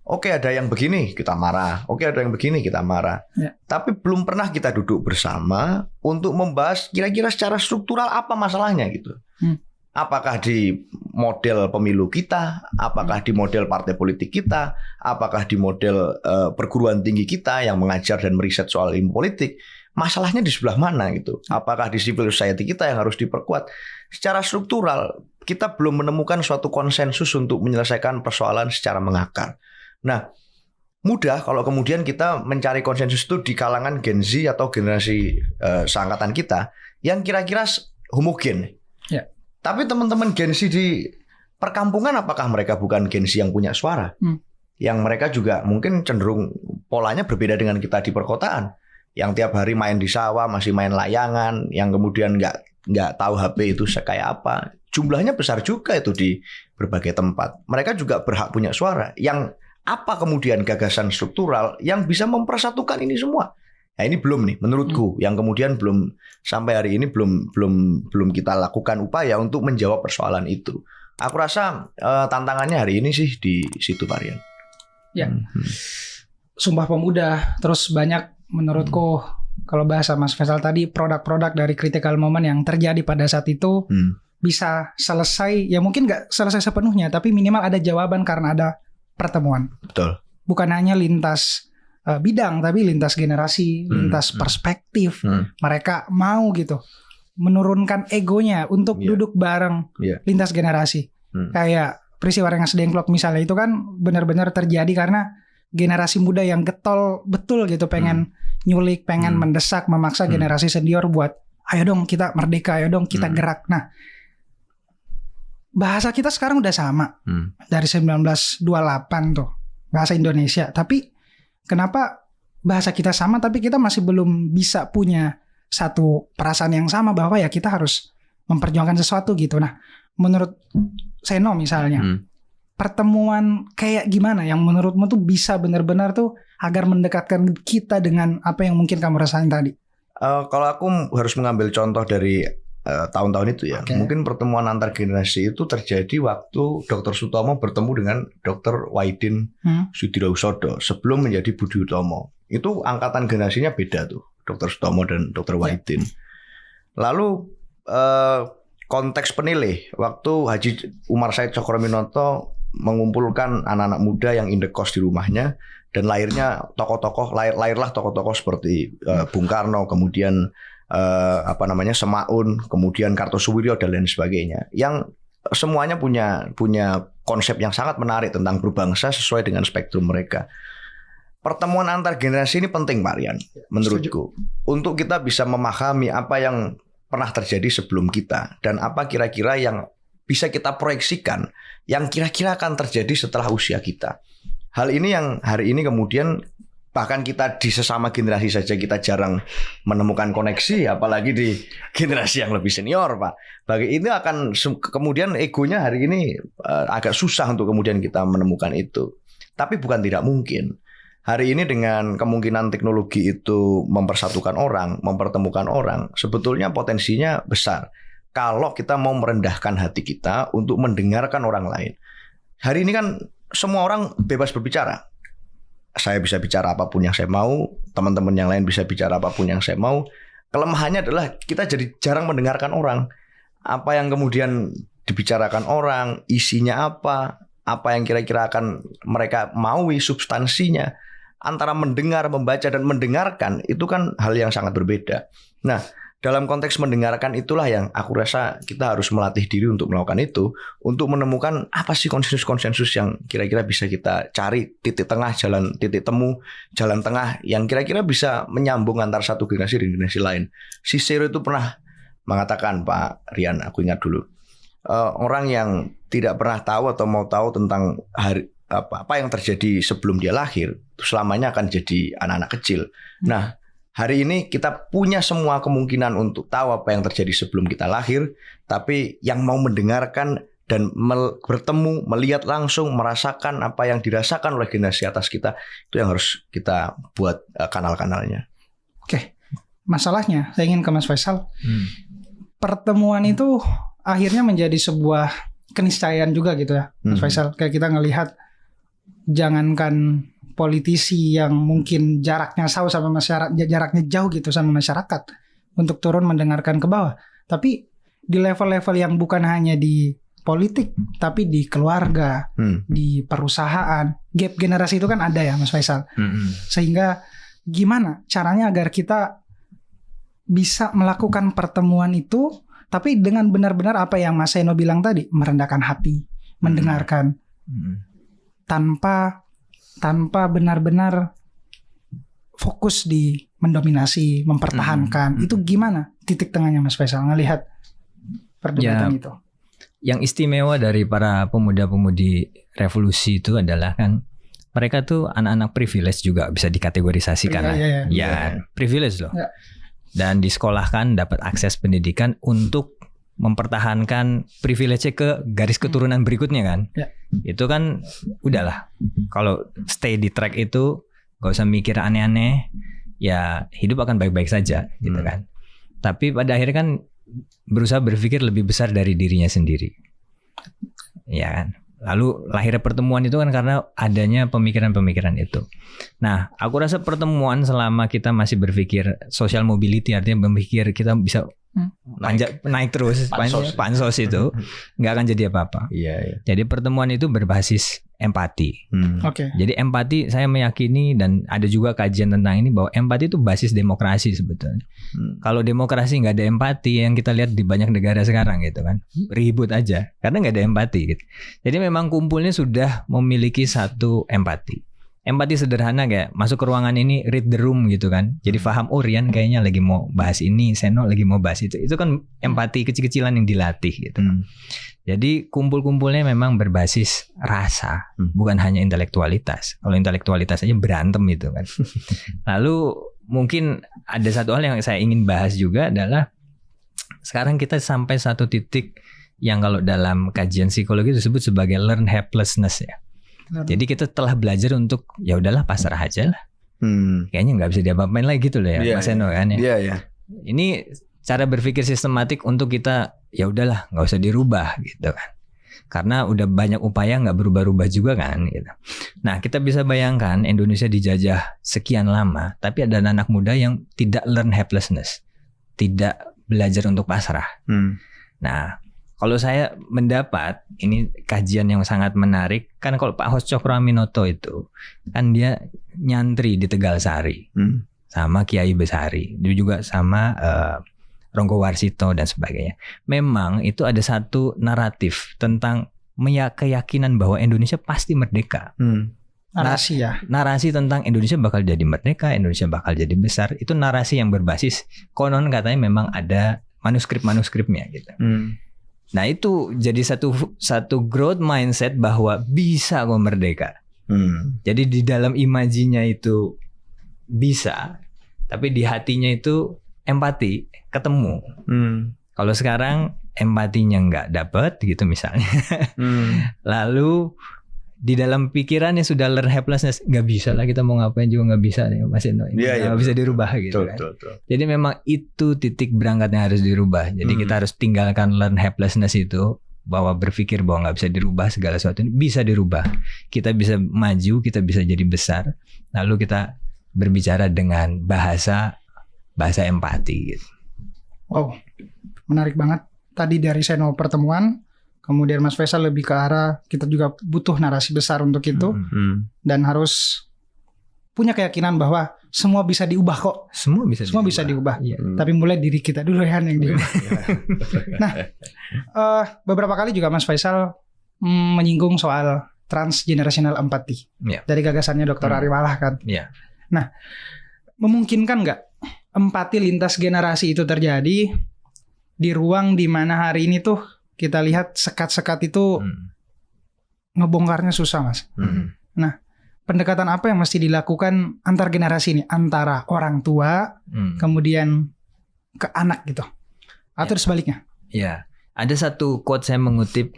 Oke, ada yang begini kita marah. Oke, ada yang begini kita marah. Ya. Tapi belum pernah kita duduk bersama untuk membahas kira-kira secara struktural apa masalahnya gitu. Apakah di model pemilu kita, apakah di model partai politik kita, apakah di model perguruan tinggi kita yang mengajar dan meriset soal ilmu politik. Masalahnya di sebelah mana gitu? Apakah di civil society kita yang harus diperkuat? Secara struktural kita belum menemukan suatu konsensus untuk menyelesaikan persoalan secara mengakar. Nah, mudah kalau kemudian kita mencari konsensus itu di kalangan Gen Z atau generasi seangkatan kita yang kira-kira homogen. Ya. Tapi teman-teman Gen Z di perkampungan, apakah mereka bukan Gen Z yang punya suara? Yang mereka juga mungkin cenderung polanya berbeda dengan kita di perkotaan. Yang tiap hari main di sawah, masih main layangan, yang kemudian nggak tahu HP itu kayak apa. Jumlahnya besar juga itu di berbagai tempat. Mereka juga berhak punya suara. Yang apa kemudian gagasan struktural yang bisa mempersatukan ini semua? Nah, ini belum nih menurutku, yang kemudian belum sampai hari ini belum kita lakukan upaya untuk menjawab persoalan itu. Aku rasa tantangannya hari ini sih di situ, Varian. Ya. Sumpah Pemuda, terus banyak menurutku kalau bahasa Mas Faisal tadi, produk-produk dari critical moment yang terjadi pada saat itu bisa selesai, ya mungkin nggak selesai sepenuhnya, tapi minimal ada jawaban karena ada pertemuan. Betul. Bukan hanya lintas bidang, tapi lintas generasi, lintas perspektif. Mereka mau gitu menurunkan egonya untuk duduk bareng lintas generasi. Kayak peristiwa Rengas Dengklok misalnya, itu kan benar-benar terjadi karena generasi muda yang getol betul gitu, pengen nyulik, pengen mendesak, memaksa generasi senior buat ayo dong kita merdeka, ayo dong kita gerak. Nah, bahasa kita sekarang udah sama dari 1928 tuh, bahasa Indonesia. Tapi kenapa bahasa kita sama tapi kita masih belum bisa punya satu perasaan yang sama bahwa ya kita harus memperjuangkan sesuatu gitu. Nah, menurut Seno misalnya, pertemuan kayak gimana yang menurutmu tuh bisa benar-benar tuh agar mendekatkan kita dengan apa yang mungkin kamu rasain tadi? Kalau aku harus mengambil contoh dari tahun-tahun itu ya, mungkin pertemuan antar generasi itu terjadi waktu Dr. Sutomo bertemu dengan Dr. Wahidin Sudirohusodo sebelum menjadi Budi Utomo. Itu angkatan generasinya beda tuh, Dr. Sutomo dan Dr. Wahidin. Lalu konteks penilai waktu Haji Umar Said Cokroaminoto mengumpulkan anak-anak muda yang indekos di rumahnya, dan lahirlah tokoh-tokoh seperti Bung Karno, kemudian Semaun, kemudian Kartosuwiryo dan lain sebagainya, yang semuanya punya konsep yang sangat menarik tentang berbangsa sesuai dengan spektrum mereka. Pertemuan antar generasi ini penting, Pak Rian, menurutku, untuk kita bisa memahami apa yang pernah terjadi sebelum kita dan apa kira-kira yang bisa kita proyeksikan yang kira-kira akan terjadi setelah usia kita. Hal ini yang hari ini kemudian bahkan kita di sesama generasi saja kita jarang menemukan koneksi, apalagi di generasi yang lebih senior, Pak. Bagi itu akan kemudian egonya hari ini agak susah untuk kemudian kita menemukan itu. Tapi bukan tidak mungkin. Hari ini dengan kemungkinan teknologi itu mempersatukan orang, mempertemukan orang, sebetulnya potensinya besar. Kalau kita mau merendahkan hati kita untuk mendengarkan orang lain. Hari ini kan semua orang bebas berbicara. Saya bisa bicara apapun yang saya mau, teman-teman yang lain bisa bicara apapun yang saya mau. Kelemahannya adalah kita jadi jarang mendengarkan orang. Apa yang kemudian dibicarakan orang, isinya apa yang kira-kira akan mereka maui, substansinya. Antara mendengar, membaca, dan mendengarkan itu kan hal yang sangat berbeda. Nah, dalam konteks mendengarkan itulah yang aku rasa kita harus melatih diri untuk melakukan itu, untuk menemukan apa sih konsensus-konsensus yang kira-kira bisa kita cari, titik tengah, titik temu, jalan tengah yang kira-kira bisa menyambung antar satu generasi dan generasi lain. Cicero itu pernah mengatakan, Pak Rian, aku ingat dulu, orang yang tidak pernah tahu atau mau tahu tentang apa yang terjadi sebelum dia lahir, itu selamanya akan jadi anak-anak kecil. Nah, hari ini kita punya semua kemungkinan untuk tahu apa yang terjadi sebelum kita lahir, tapi yang mau mendengarkan dan bertemu, melihat langsung, merasakan apa yang dirasakan oleh generasi atas kita, itu yang harus kita buat kanal-kanalnya. Oke, masalahnya saya ingin ke Mas Faisal. Pertemuan itu akhirnya menjadi sebuah keniscayaan juga gitu ya, Mas Faisal. Kayak kita ngelihat, jangankan politisi yang mungkin jaraknya jauh sama masyarakat, jaraknya jauh gitu sama masyarakat untuk turun mendengarkan ke bawah, tapi di level-level yang bukan hanya di politik tapi di keluarga, di perusahaan, gap generasi itu kan ada ya Mas Faisal. Sehingga gimana caranya agar kita bisa melakukan pertemuan itu tapi dengan benar-benar apa yang Mas Seno bilang tadi, merendahkan hati, mendengarkan tanpa benar-benar fokus di mendominasi, mempertahankan. Itu gimana titik tengahnya Mas Faisal ngelihat perdebatan itu? Yang istimewa dari para pemuda-pemudi revolusi itu adalah kan mereka tuh anak-anak privilege juga bisa dikategorisasikan. Privilege loh. Ya. Dan disekolahkan, dapat akses pendidikan untuk mempertahankan privilege ke garis keturunan berikutnya kan. Itu kan udahlah, kalau stay di track itu gak usah mikir aneh-aneh, ya hidup akan baik-baik saja gitu kan. Tapi pada akhirnya kan berusaha berpikir lebih besar dari dirinya sendiri, ya kan. Lalu lahirnya pertemuan itu kan karena adanya pemikiran-pemikiran itu. Nah, aku rasa pertemuan selama kita masih berpikir social mobility, artinya berpikir kita bisa naik terus, pansos itu nggak akan jadi apa-apa. Jadi pertemuan itu berbasis empati. Jadi empati, saya meyakini dan ada juga kajian tentang ini bahwa empati itu basis demokrasi sebetulnya. Kalau demokrasi nggak ada empati, yang kita lihat di banyak negara sekarang gitu kan, ribut aja karena nggak ada empati gitu. Jadi memang kumpulnya sudah memiliki satu empati. Empati sederhana kayak masuk ke ruangan ini, read the room gitu kan. Jadi paham, oh Rian kayaknya lagi mau bahas ini, Seno lagi mau bahas itu. Itu kan empati kecil-kecilan yang dilatih gitu. Jadi kumpul-kumpulnya memang berbasis rasa, bukan hanya intelektualitas. Kalau intelektualitas aja berantem itu kan. Lalu mungkin ada satu hal yang saya ingin bahas juga adalah sekarang kita sampai satu titik yang kalau dalam kajian psikologi disebut sebagai learn helplessness ya. Jadi kita telah belajar untuk ya udahlah pasrah aja lah. Kayaknya nggak bisa diapa-apain lagi gitu loh ya, Mas Seno kan ya. Ini cara berpikir sistematik untuk kita ya udahlah nggak usah dirubah gitu kan. Karena udah banyak upaya nggak berubah-ubah juga kan gitu. Nah, kita bisa bayangkan Indonesia dijajah sekian lama, tapi ada anak muda yang tidak learn helplessness, tidak belajar untuk pasrah. Nah, kalau saya mendapat, ini kajian yang sangat menarik, kan kalau Pak Hos Cokroaminoto itu, kan dia nyantri di Tegalsari, sama Kiai Besari, dia juga sama Ronggo Warsito dan sebagainya. Memang itu ada satu naratif tentang keyakinan bahwa Indonesia pasti merdeka. Narasi ya. Narasi tentang Indonesia bakal jadi merdeka, Indonesia bakal jadi besar, itu narasi yang berbasis konon katanya memang ada manuskrip-manuskripnya gitu. Nah itu jadi satu growth mindset bahwa bisa kok merdeka. Jadi di dalam imajinya itu bisa, tapi di hatinya itu empati ketemu. Kalau sekarang empatinya nggak dapet gitu misalnya. Lalu di dalam pikirannya sudah learn helplessness, nggak bisa lah kita mau ngapain juga nggak bisa nih Mas Eno, nggak bisa dirubah gitu kan. Jadi memang itu titik berangkatnya harus dirubah. Jadi kita harus tinggalkan learn helplessness itu, bahwa berpikir bahwa nggak bisa dirubah segala sesuatu bisa dirubah. Kita bisa maju, kita bisa jadi besar. Lalu kita berbicara dengan bahasa empati gitu. Wow, menarik banget. Tadi dari Seno pertemuan, kemudian Mas Faisal lebih ke arah kita juga butuh narasi besar untuk itu, dan harus punya keyakinan bahwa semua bisa diubah kok. Semua bisa diubah. Iya. Tapi mulai diri kita dulu yang diubah. Nah, beberapa kali juga Mas Faisal menyinggung soal transgenerational empathy. Iya. Dari gagasannya Dr. Ariwalah kan. Iya. Nah, memungkinkan nggak empati lintas generasi itu terjadi di ruang di mana hari ini tuh kita lihat sekat-sekat itu ngebongkarnya susah, Mas. Nah, pendekatan apa yang mesti dilakukan antar generasi ini, antara orang tua kemudian ke anak gitu, atau sebaliknya? Ya, ada satu quote saya mengutip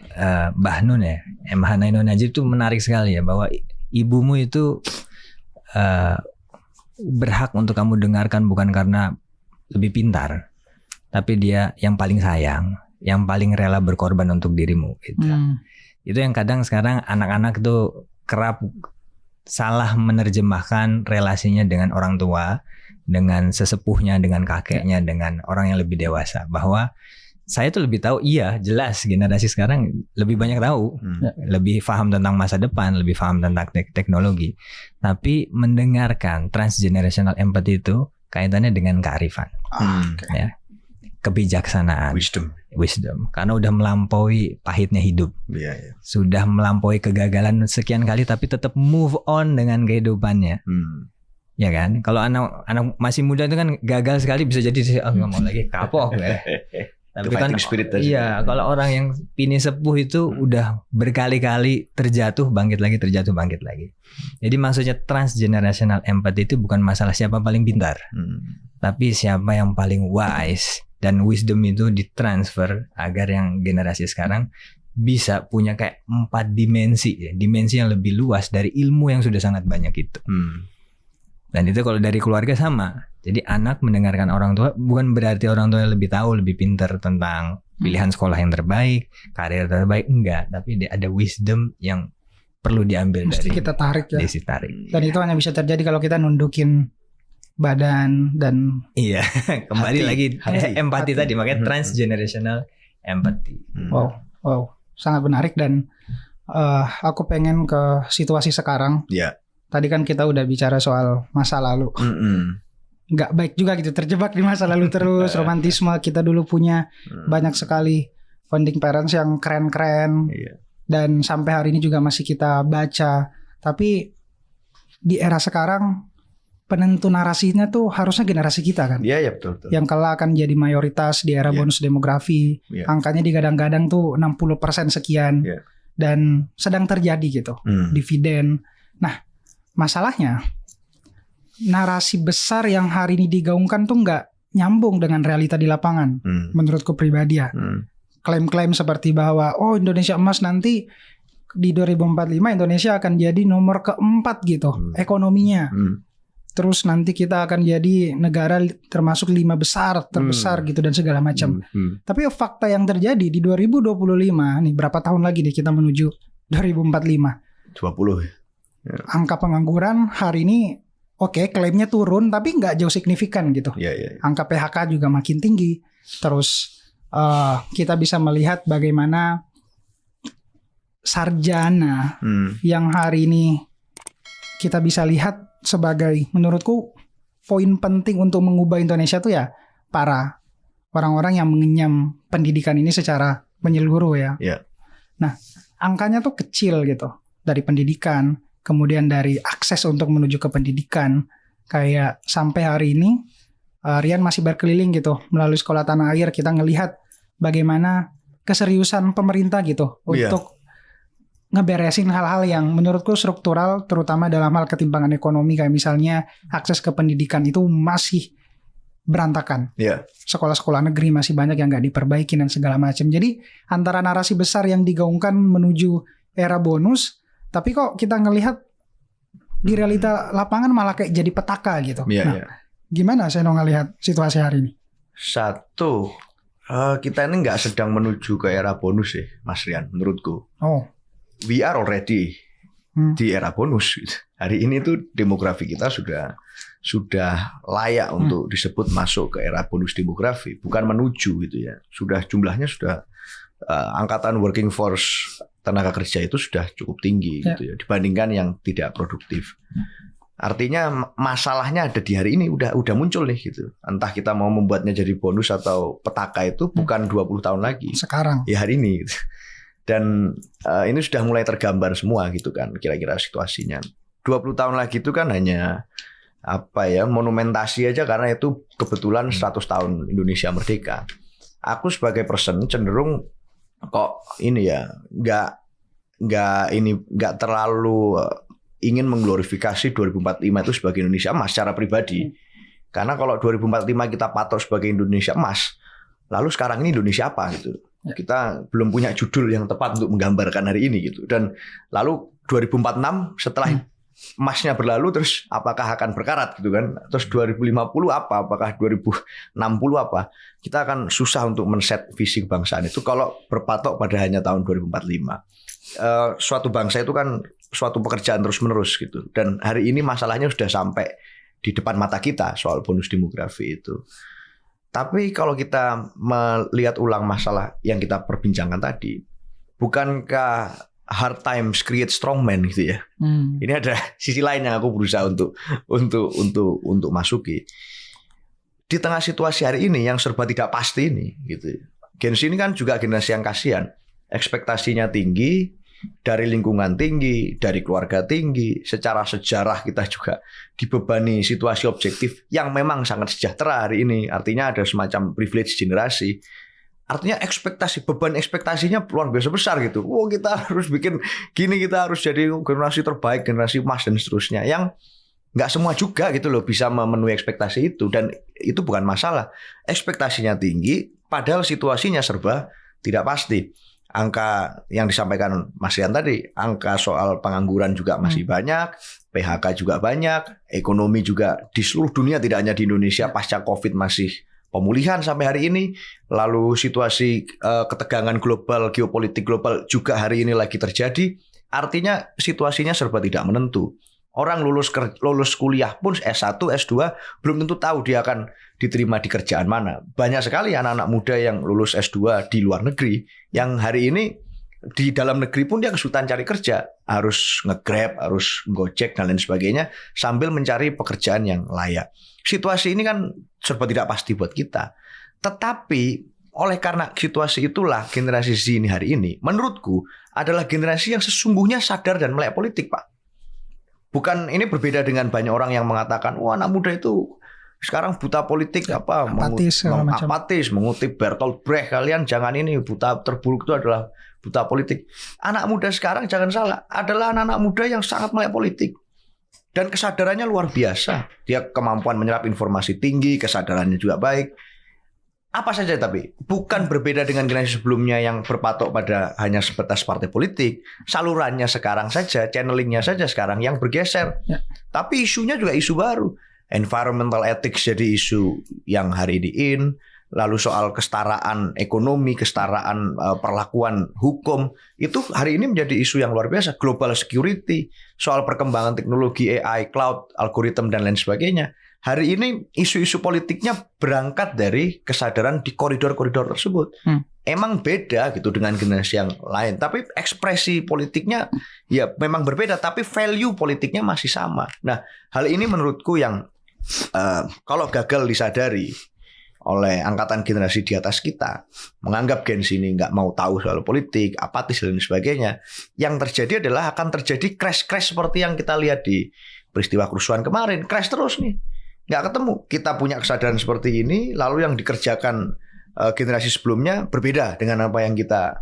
Mbah Nun ya, MH Nainun Najib itu menarik sekali ya, bahwa ibumu itu berhak untuk kamu dengarkan bukan karena lebih pintar, tapi dia yang paling sayang, yang paling rela berkorban untuk dirimu gitu. Itu yang kadang sekarang anak-anak tuh kerap salah menerjemahkan relasinya dengan orang tua, dengan sesepuhnya, dengan kakeknya, dengan orang yang lebih dewasa, bahwa saya tuh lebih tahu. Iya, jelas generasi sekarang lebih banyak tahu, lebih paham tentang masa depan, lebih paham tentang teknologi. Tapi mendengarkan transgenerational empathy itu kaitannya dengan kearifan, ya, kebijaksanaan, wisdom. Karena udah melampaui pahitnya hidup, sudah melampaui kegagalan sekian kali, tapi tetap move on dengan kehidupannya. Ya kan? Kalau anak masih muda itu kan gagal sekali bisa jadi nggak mau lagi, kapok ya. Tapi kan iya, kalau orang yang pini sepuh itu udah berkali-kali terjatuh bangkit lagi, terjatuh bangkit lagi. Jadi maksudnya transgenerational empathy itu bukan masalah siapa paling pintar, tapi siapa yang paling wise, dan wisdom itu ditransfer agar yang generasi sekarang bisa punya kayak 4 dimensi ya, dimensi yang lebih luas dari ilmu yang sudah sangat banyak itu. Dan itu kalau dari keluarga sama. Jadi anak mendengarkan orang tua bukan berarti orang tua lebih tahu, lebih pintar tentang pilihan sekolah yang terbaik, karir terbaik, enggak. Tapi dia ada wisdom yang perlu diambil mesti dari kita tarik ya. Tarik. Dan itu hanya bisa terjadi kalau kita nundukin badan dan iya, kembali lagi empati tadi, makanya transgenerational empathy. Wow, sangat menarik. Dan aku pengen ke situasi sekarang. Tadi kan kita udah bicara soal masa lalu. Nggak baik juga gitu, terjebak di masa lalu terus. Romantisme kita dulu punya banyak sekali founding parents yang keren-keren, dan sampai hari ini juga masih kita baca. Tapi di era sekarang penentu narasinya tuh harusnya generasi kita kan. Iya, betul. Yang kelak akan jadi mayoritas di era bonus demografi. Angkanya digadang-gadang tuh 60% sekian. Dan sedang terjadi gitu. Dividen. Nah, masalahnya narasi besar yang hari ini digaungkan tuh nggak nyambung dengan realita di lapangan. Menurutku pribadi ya. Klaim-klaim seperti bahwa Indonesia emas nanti di 2045 Indonesia akan jadi nomor keempat gitu ekonominya. Terus nanti kita akan jadi negara termasuk 5 besar terbesar gitu dan segala macam. Tapi fakta yang terjadi di 2025 nih, berapa tahun lagi nih kita menuju 2045? 20. Angka pengangguran hari ini klaimnya turun tapi nggak jauh signifikan gitu. Angka PHK juga makin tinggi. Terus kita bisa melihat bagaimana sarjana yang hari ini kita bisa lihat sebagai, menurutku, poin penting untuk mengubah Indonesia tuh ya para orang-orang yang mengenyam pendidikan ini secara menyeluruh ya. Nah, angkanya tuh kecil gitu dari pendidikan. Kemudian dari akses untuk menuju ke pendidikan. Kayak sampai hari ini Rian masih berkeliling gitu melalui sekolah tanah air, kita ngelihat bagaimana keseriusan pemerintah gitu untuk ngeberesin hal-hal yang menurutku struktural, terutama dalam hal ketimpangan ekonomi, kayak misalnya akses ke pendidikan itu masih berantakan. Sekolah-sekolah negeri masih banyak yang nggak diperbaiki dan segala macam. Jadi antara narasi besar yang digaungkan menuju era bonus, tapi kok kita ngelihat di realita lapangan malah kayak jadi petaka gitu. Gimana saya ngelihat situasi hari ini? Satu, kita ini nggak sedang menuju ke era bonus ya, Mas Rian, menurutku. We are already di era bonus. Hari ini tuh demografi kita sudah layak untuk disebut masuk ke era bonus demografi, bukan menuju gitu ya. Jumlahnya sudah angkatan working force tenaga kerja itu sudah cukup tinggi gitu ya, dibandingkan yang tidak produktif. Artinya masalahnya ada di hari ini, udah muncul nih gitu. Entah kita mau membuatnya jadi bonus atau petaka itu bukan 20 tahun lagi. Sekarang. Ya hari ini gitu. Dan ini sudah mulai tergambar semua gitu kan kira-kira situasinya. 20 tahun lagi itu kan hanya monumentasi aja karena itu kebetulan 100 tahun Indonesia merdeka. Aku sebagai person cenderung kok ini ya nggak terlalu ingin mengglorifikasi 2045 itu sebagai Indonesia emas secara pribadi. Karena kalau 2045 kita patok sebagai Indonesia emas, lalu sekarang ini Indonesia apa gitu. Kita belum punya judul yang tepat untuk menggambarkan hari ini gitu. Dan lalu 2046 setelah emasnya berlalu terus apakah akan berkarat gitu kan? Terus 2050 apa? Apakah 2060 apa? Kita akan susah untuk men-set visi kebangsaan itu kalau berpatok pada hanya tahun 2045. Suatu bangsa itu kan suatu pekerjaan terus-menerus gitu. Dan hari ini masalahnya sudah sampai di depan mata kita soal bonus demografi itu. Tapi kalau kita melihat ulang masalah yang kita perbincangkan tadi, bukankah hard times create strong men gitu ya? Ini ada sisi lain yang aku berusaha untuk masuki. Di tengah situasi hari ini yang serba tidak pasti ini, gitu. Gen Z ini kan juga generasi yang kasihan, ekspektasinya tinggi. Dari lingkungan tinggi, dari keluarga tinggi, secara sejarah kita juga dibebani situasi objektif yang memang sangat sejahtera hari ini. Artinya ada semacam privilege generasi. Artinya beban ekspektasinya luar biasa besar gitu. Kita harus bikin gini, kita harus jadi generasi terbaik, generasi emas dan seterusnya. Yang nggak semua juga gitu loh bisa memenuhi ekspektasi itu. Dan itu bukan masalah. Ekspektasinya tinggi, padahal situasinya serba tidak pasti. Angka yang disampaikan Mas Rian tadi, angka soal pengangguran juga masih banyak, PHK juga banyak, ekonomi juga di seluruh dunia tidak hanya di Indonesia pasca COVID masih pemulihan sampai hari ini. Lalu situasi ketegangan global, geopolitik global juga hari ini lagi terjadi. Artinya situasinya serba tidak menentu. Orang lulus kuliah pun S1, S2 belum tentu tahu dia akan diterima di kerjaan mana. Banyak sekali anak-anak muda yang lulus S2 di luar negeri yang hari ini di dalam negeri pun dia kesulitan cari kerja. Harus nge-Grab, harus Gojek dan lain sebagainya sambil mencari pekerjaan yang layak. Situasi ini kan serba tidak pasti buat kita. Tetapi oleh karena situasi itulah generasi Z ini hari ini menurutku adalah generasi yang sesungguhnya sadar dan melek politik, Pak. Bukan, ini berbeda dengan banyak orang yang mengatakan, wah anak muda itu sekarang buta politik apatis, mengutip Bertolt Brecht, kalian jangan ini, buta terburuk itu adalah buta politik. Anak muda sekarang jangan salah, adalah anak-anak muda yang sangat melek politik. Dan kesadarannya luar biasa. Dia kemampuan menyerap informasi tinggi, kesadarannya juga baik. Apa saja tapi bukan berbeda dengan generasi sebelumnya yang berpatok pada hanya sebatas partai politik. Salurannya sekarang saja, channelingnya saja sekarang yang bergeser. Ya. Tapi isunya juga isu baru. Environmental ethics jadi isu yang hari ini in. Lalu soal kesetaraan ekonomi, kesetaraan perlakuan hukum. Itu hari ini menjadi isu yang luar biasa. Global security, soal perkembangan teknologi AI, cloud, algoritma dan lain sebagainya. Hari ini isu-isu politiknya berangkat dari kesadaran di koridor-koridor tersebut. Emang beda gitu dengan generasi yang lain. Tapi ekspresi politiknya ya memang berbeda. Tapi value politiknya masih sama. Nah, hal ini menurutku yang kalau gagal disadari oleh angkatan generasi di atas kita, menganggap Gen Z ini nggak mau tahu soal politik, apatis dan sebagainya. Yang terjadi adalah akan terjadi crash-crash seperti yang kita lihat di peristiwa kerusuhan kemarin. Crash terus nih. Nggak ketemu. Kita punya kesadaran seperti ini, lalu yang dikerjakan generasi sebelumnya berbeda dengan apa yang kita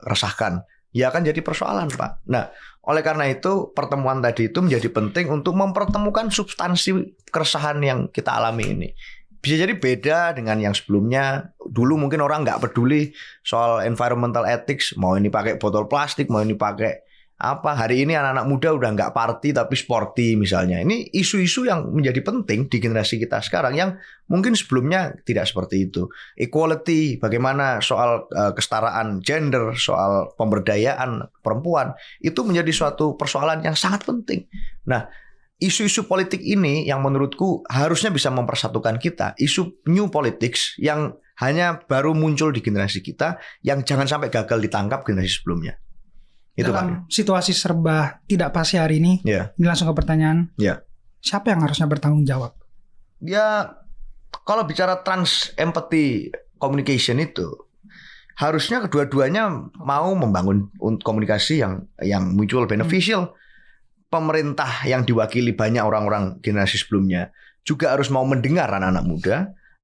resahkan. Ya akan jadi persoalan, Pak. Nah, oleh karena itu pertemuan tadi itu menjadi penting untuk mempertemukan substansi keresahan yang kita alami ini. Bisa jadi beda dengan yang sebelumnya. Dulu mungkin orang nggak peduli soal environmental ethics, mau ini pakai botol plastik, mau ini pakai apa. Hari ini anak-anak muda udah nggak party tapi sporty misalnya. Ini isu-isu yang menjadi penting di generasi kita sekarang yang mungkin sebelumnya tidak seperti itu. Equality, bagaimana soal kesetaraan gender, soal pemberdayaan perempuan, itu menjadi suatu persoalan yang sangat penting. Nah, isu-isu politik ini yang menurutku harusnya bisa mempersatukan kita. Isu new politics yang hanya baru muncul di generasi kita yang jangan sampai gagal ditangkap generasi sebelumnya. Itu dalam kan situasi serba tidak pasti hari ini. Ini langsung ke pertanyaan. siapa yang harusnya bertanggung jawab? Ya, kalau bicara trans empathy communication itu harusnya kedua-duanya mau membangun komunikasi yang mutual beneficial. Pemerintah yang diwakili banyak orang-orang generasi sebelumnya juga harus mau mendengar anak-anak muda.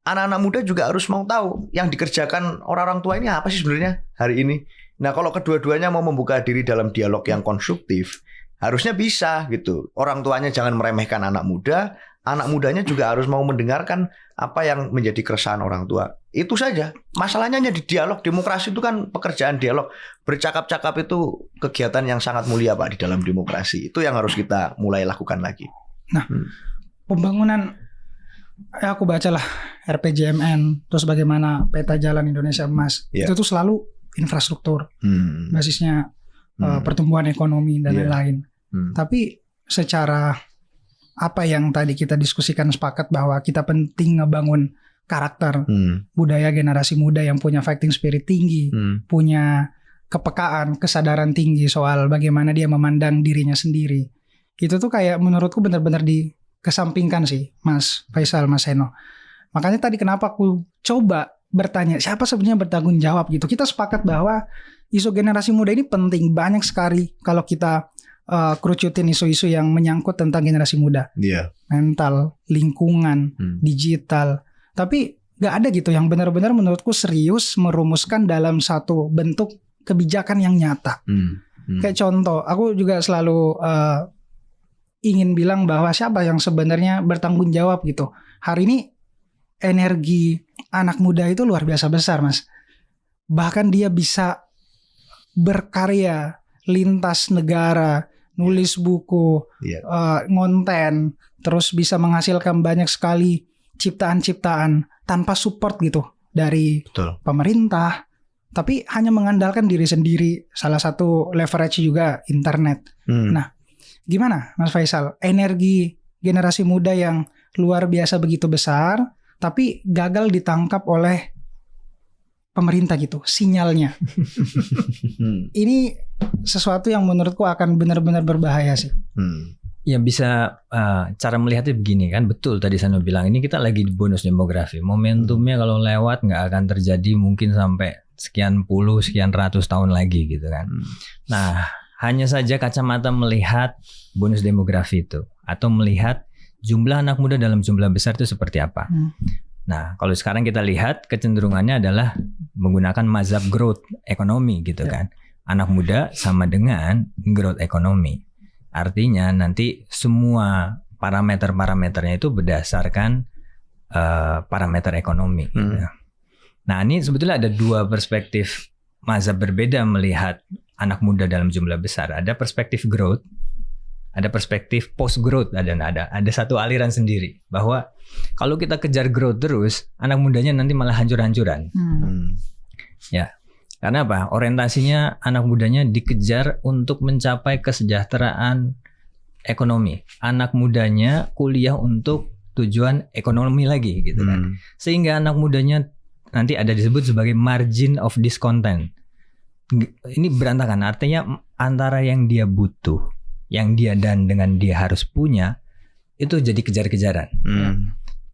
Anak-anak muda juga harus mau tahu yang dikerjakan orang-orang tua ini apa sih sebenarnya hari ini. Nah, kalau kedua-duanya mau membuka diri dalam dialog yang konstruktif, harusnya bisa gitu. Orang tuanya jangan meremehkan anak muda, anak mudanya juga harus mau mendengarkan apa yang menjadi keresahan orang tua. Itu saja. Masalahnya hanya di dialog. Demokrasi itu kan pekerjaan dialog. Bercakap-cakap itu kegiatan yang sangat mulia, Pak, di dalam demokrasi. Itu yang harus kita mulai lakukan lagi. Nah, pembangunan, aku bacalah RPJMN, terus bagaimana peta jalan Indonesia Emas. Yeah. Itu tuh selalu infrastruktur, basisnya pertumbuhan ekonomi dan lain-lain. Tapi secara apa yang tadi kita diskusikan sepakat bahwa kita penting ngebangun karakter budaya generasi muda yang punya fighting spirit tinggi, punya kepekaan, kesadaran tinggi soal bagaimana dia memandang dirinya sendiri. Itu tuh kayak menurutku benar-benar dikesampingkan sih, Mas Faisal, Mas Heno. Makanya tadi kenapa aku coba bertanya siapa sebenarnya bertanggung jawab gitu. Kita sepakat bahwa isu generasi muda ini penting, banyak sekali kalau kita kerucutin isu-isu yang menyangkut tentang generasi muda, mental, lingkungan, digital. Tapi gak ada gitu yang benar-benar menurutku serius merumuskan dalam satu bentuk kebijakan yang nyata. Kayak contoh, aku juga selalu ingin bilang bahwa siapa yang sebenarnya bertanggung jawab gitu. Hari ini energi anak muda itu luar biasa besar, Mas. Bahkan dia bisa berkarya lintas negara, nulis buku, ngonten, terus bisa menghasilkan banyak sekali ciptaan-ciptaan tanpa support gitu dari pemerintah, tapi hanya mengandalkan diri sendiri. Salah satu leverage juga internet. Nah, gimana Mas Faisal, energi generasi muda yang luar biasa begitu besar, tapi gagal ditangkap oleh pemerintah gitu, sinyalnya. Ini sesuatu yang menurutku akan benar-benar berbahaya sih. Ya bisa cara melihatnya begini kan, betul tadi Sano bilang ini kita lagi di bonus demografi. Momentumnya kalau lewat nggak akan terjadi mungkin sampai sekian puluh, sekian ratus tahun lagi gitu kan. Nah, hanya saja kacamata melihat bonus demografi itu atau melihat jumlah anak muda dalam jumlah besar itu seperti apa. Nah, kalau sekarang kita lihat kecenderungannya adalah menggunakan mazhab growth ekonomi gitu kan. Anak muda sama dengan growth ekonomi. Artinya nanti semua parameter-parameternya itu berdasarkan parameter ekonomi. Gitu. Nah, ini sebetulnya ada dua perspektif mazhab berbeda melihat anak muda dalam jumlah besar. Ada perspektif growth, ada perspektif post growth, ada satu aliran sendiri bahwa kalau kita kejar growth terus, anak mudanya nanti malah hancur-hancuran. Ya. Karena apa? Orientasinya anak mudanya dikejar untuk mencapai kesejahteraan ekonomi. Anak mudanya kuliah untuk tujuan ekonomi lagi gitu kan. Sehingga anak mudanya nanti ada disebut sebagai margin of discontent. Ini berantakan, artinya antara yang dia butuh, yang dia dan dengan dia harus punya, itu jadi kejar-kejaran.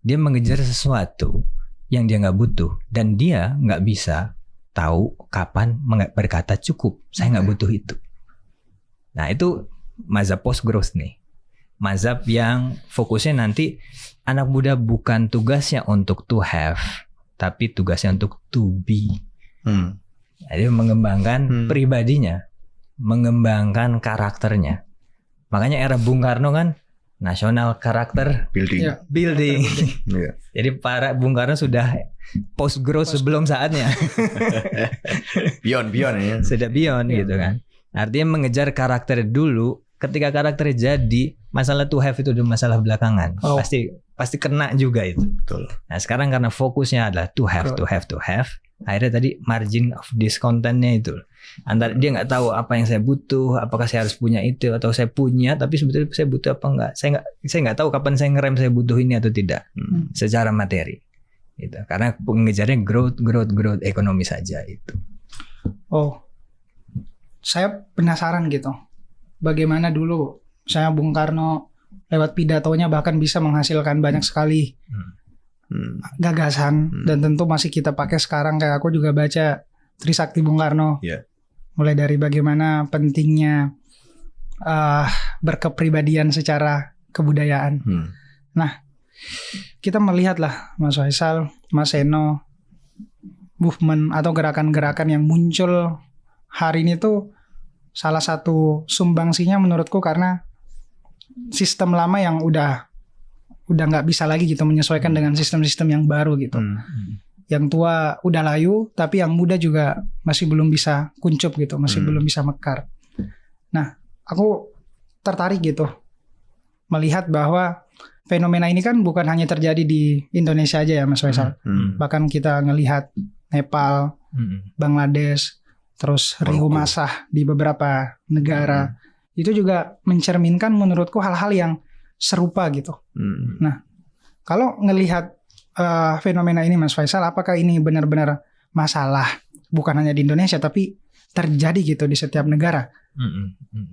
Dia mengejar sesuatu yang dia nggak butuh dan dia nggak bisa tahu kapan berkata cukup, saya nggak butuh itu. Nah, itu mazhab post growth nih. Mazhab yang fokusnya nanti anak muda bukan tugasnya untuk to have, tapi tugasnya untuk to be. Jadi mengembangkan pribadinya, mengembangkan karakternya. Makanya era Bung Karno kan national character building. Jadi para Bung Karno sudah post growth sebelum saatnya. beyond ya. Sudah beyond gitu kan. Artinya mengejar karakter dulu. Ketika karakternya jadi, masalah to have itu udah masalah belakangan. Pasti kena juga itu. Betul. Nah, sekarang karena fokusnya adalah to have. Akhirnya tadi margin of discontentnya itu. Antara dia nggak tahu apa yang saya butuh, apakah saya harus punya itu atau saya punya, tapi sebetulnya saya butuh apa enggak. Saya nggak tahu kapan saya ngerem saya butuh ini atau tidak secara materi. Gitu. Karena mengejarnya growth ekonomi saja itu. Oh, saya penasaran gitu. Bagaimana dulu saya Bung Karno lewat pidatonya bahkan bisa menghasilkan banyak sekali gagasan dan tentu masih kita pakai sekarang. Kayak aku juga baca Trisakti Bung Karno, mulai dari bagaimana pentingnya berkepribadian secara kebudayaan. Nah, kita melihatlah Mas Faisal, Mas Seno, movement atau gerakan-gerakan yang muncul hari ini tuh salah satu sumbangsinya menurutku karena sistem lama yang udah nggak bisa lagi gitu menyesuaikan dengan sistem-sistem yang baru gitu. Yang tua udah layu, tapi yang muda juga masih belum bisa kuncup gitu, masih belum bisa mekar. Nah, aku tertarik gitu melihat bahwa fenomena ini kan bukan hanya terjadi di Indonesia aja ya Mas Faisal. Bahkan kita ngelihat Nepal, Bangladesh, terus riuh masah di beberapa negara. Itu juga mencerminkan menurutku hal-hal yang serupa gitu. Nah, kalau ngelihat fenomena ini Mas Faisal, apakah ini benar-benar masalah bukan hanya di Indonesia tapi terjadi gitu di setiap negara?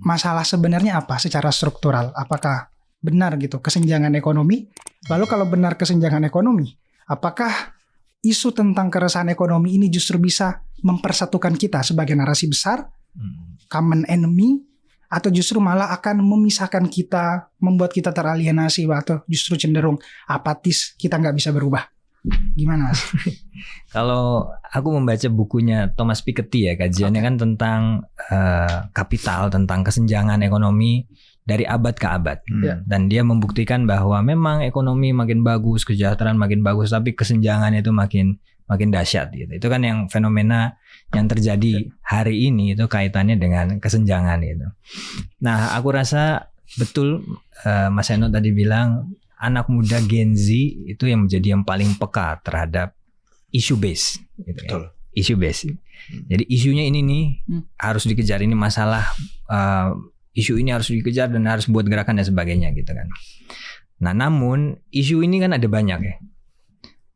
Masalah sebenarnya apa secara struktural? Apakah benar gitu kesenjangan ekonomi? Lalu kalau benar kesenjangan ekonomi, apakah isu tentang keresahan ekonomi ini justru bisa mempersatukan kita sebagai narasi besar, common enemy, atau justru malah akan memisahkan kita, membuat kita teralienasi, atau justru cenderung apatis, kita nggak bisa berubah? Gimana Mas? Kalau aku membaca bukunya Thomas Piketty ya, kajiannya kan tentang kapital, tentang kesenjangan ekonomi dari abad ke abad. Dan dia membuktikan bahwa memang ekonomi makin bagus, kesejahteraan makin bagus, tapi kesenjangan itu makin dahsyat gitu. Itu kan yang fenomena yang terjadi hari ini itu kaitannya dengan kesenjangan itu. Nah, aku rasa betul Mas Seno tadi bilang anak muda Gen Z itu yang menjadi yang paling peka terhadap isu base gitu. Betul. Ya. Isu base. Jadi isunya ini nih harus dikejar, ini masalah isu ini harus dikejar dan harus buat gerakan dan sebagainya gitu kan. Nah, namun isu ini kan ada banyak ya.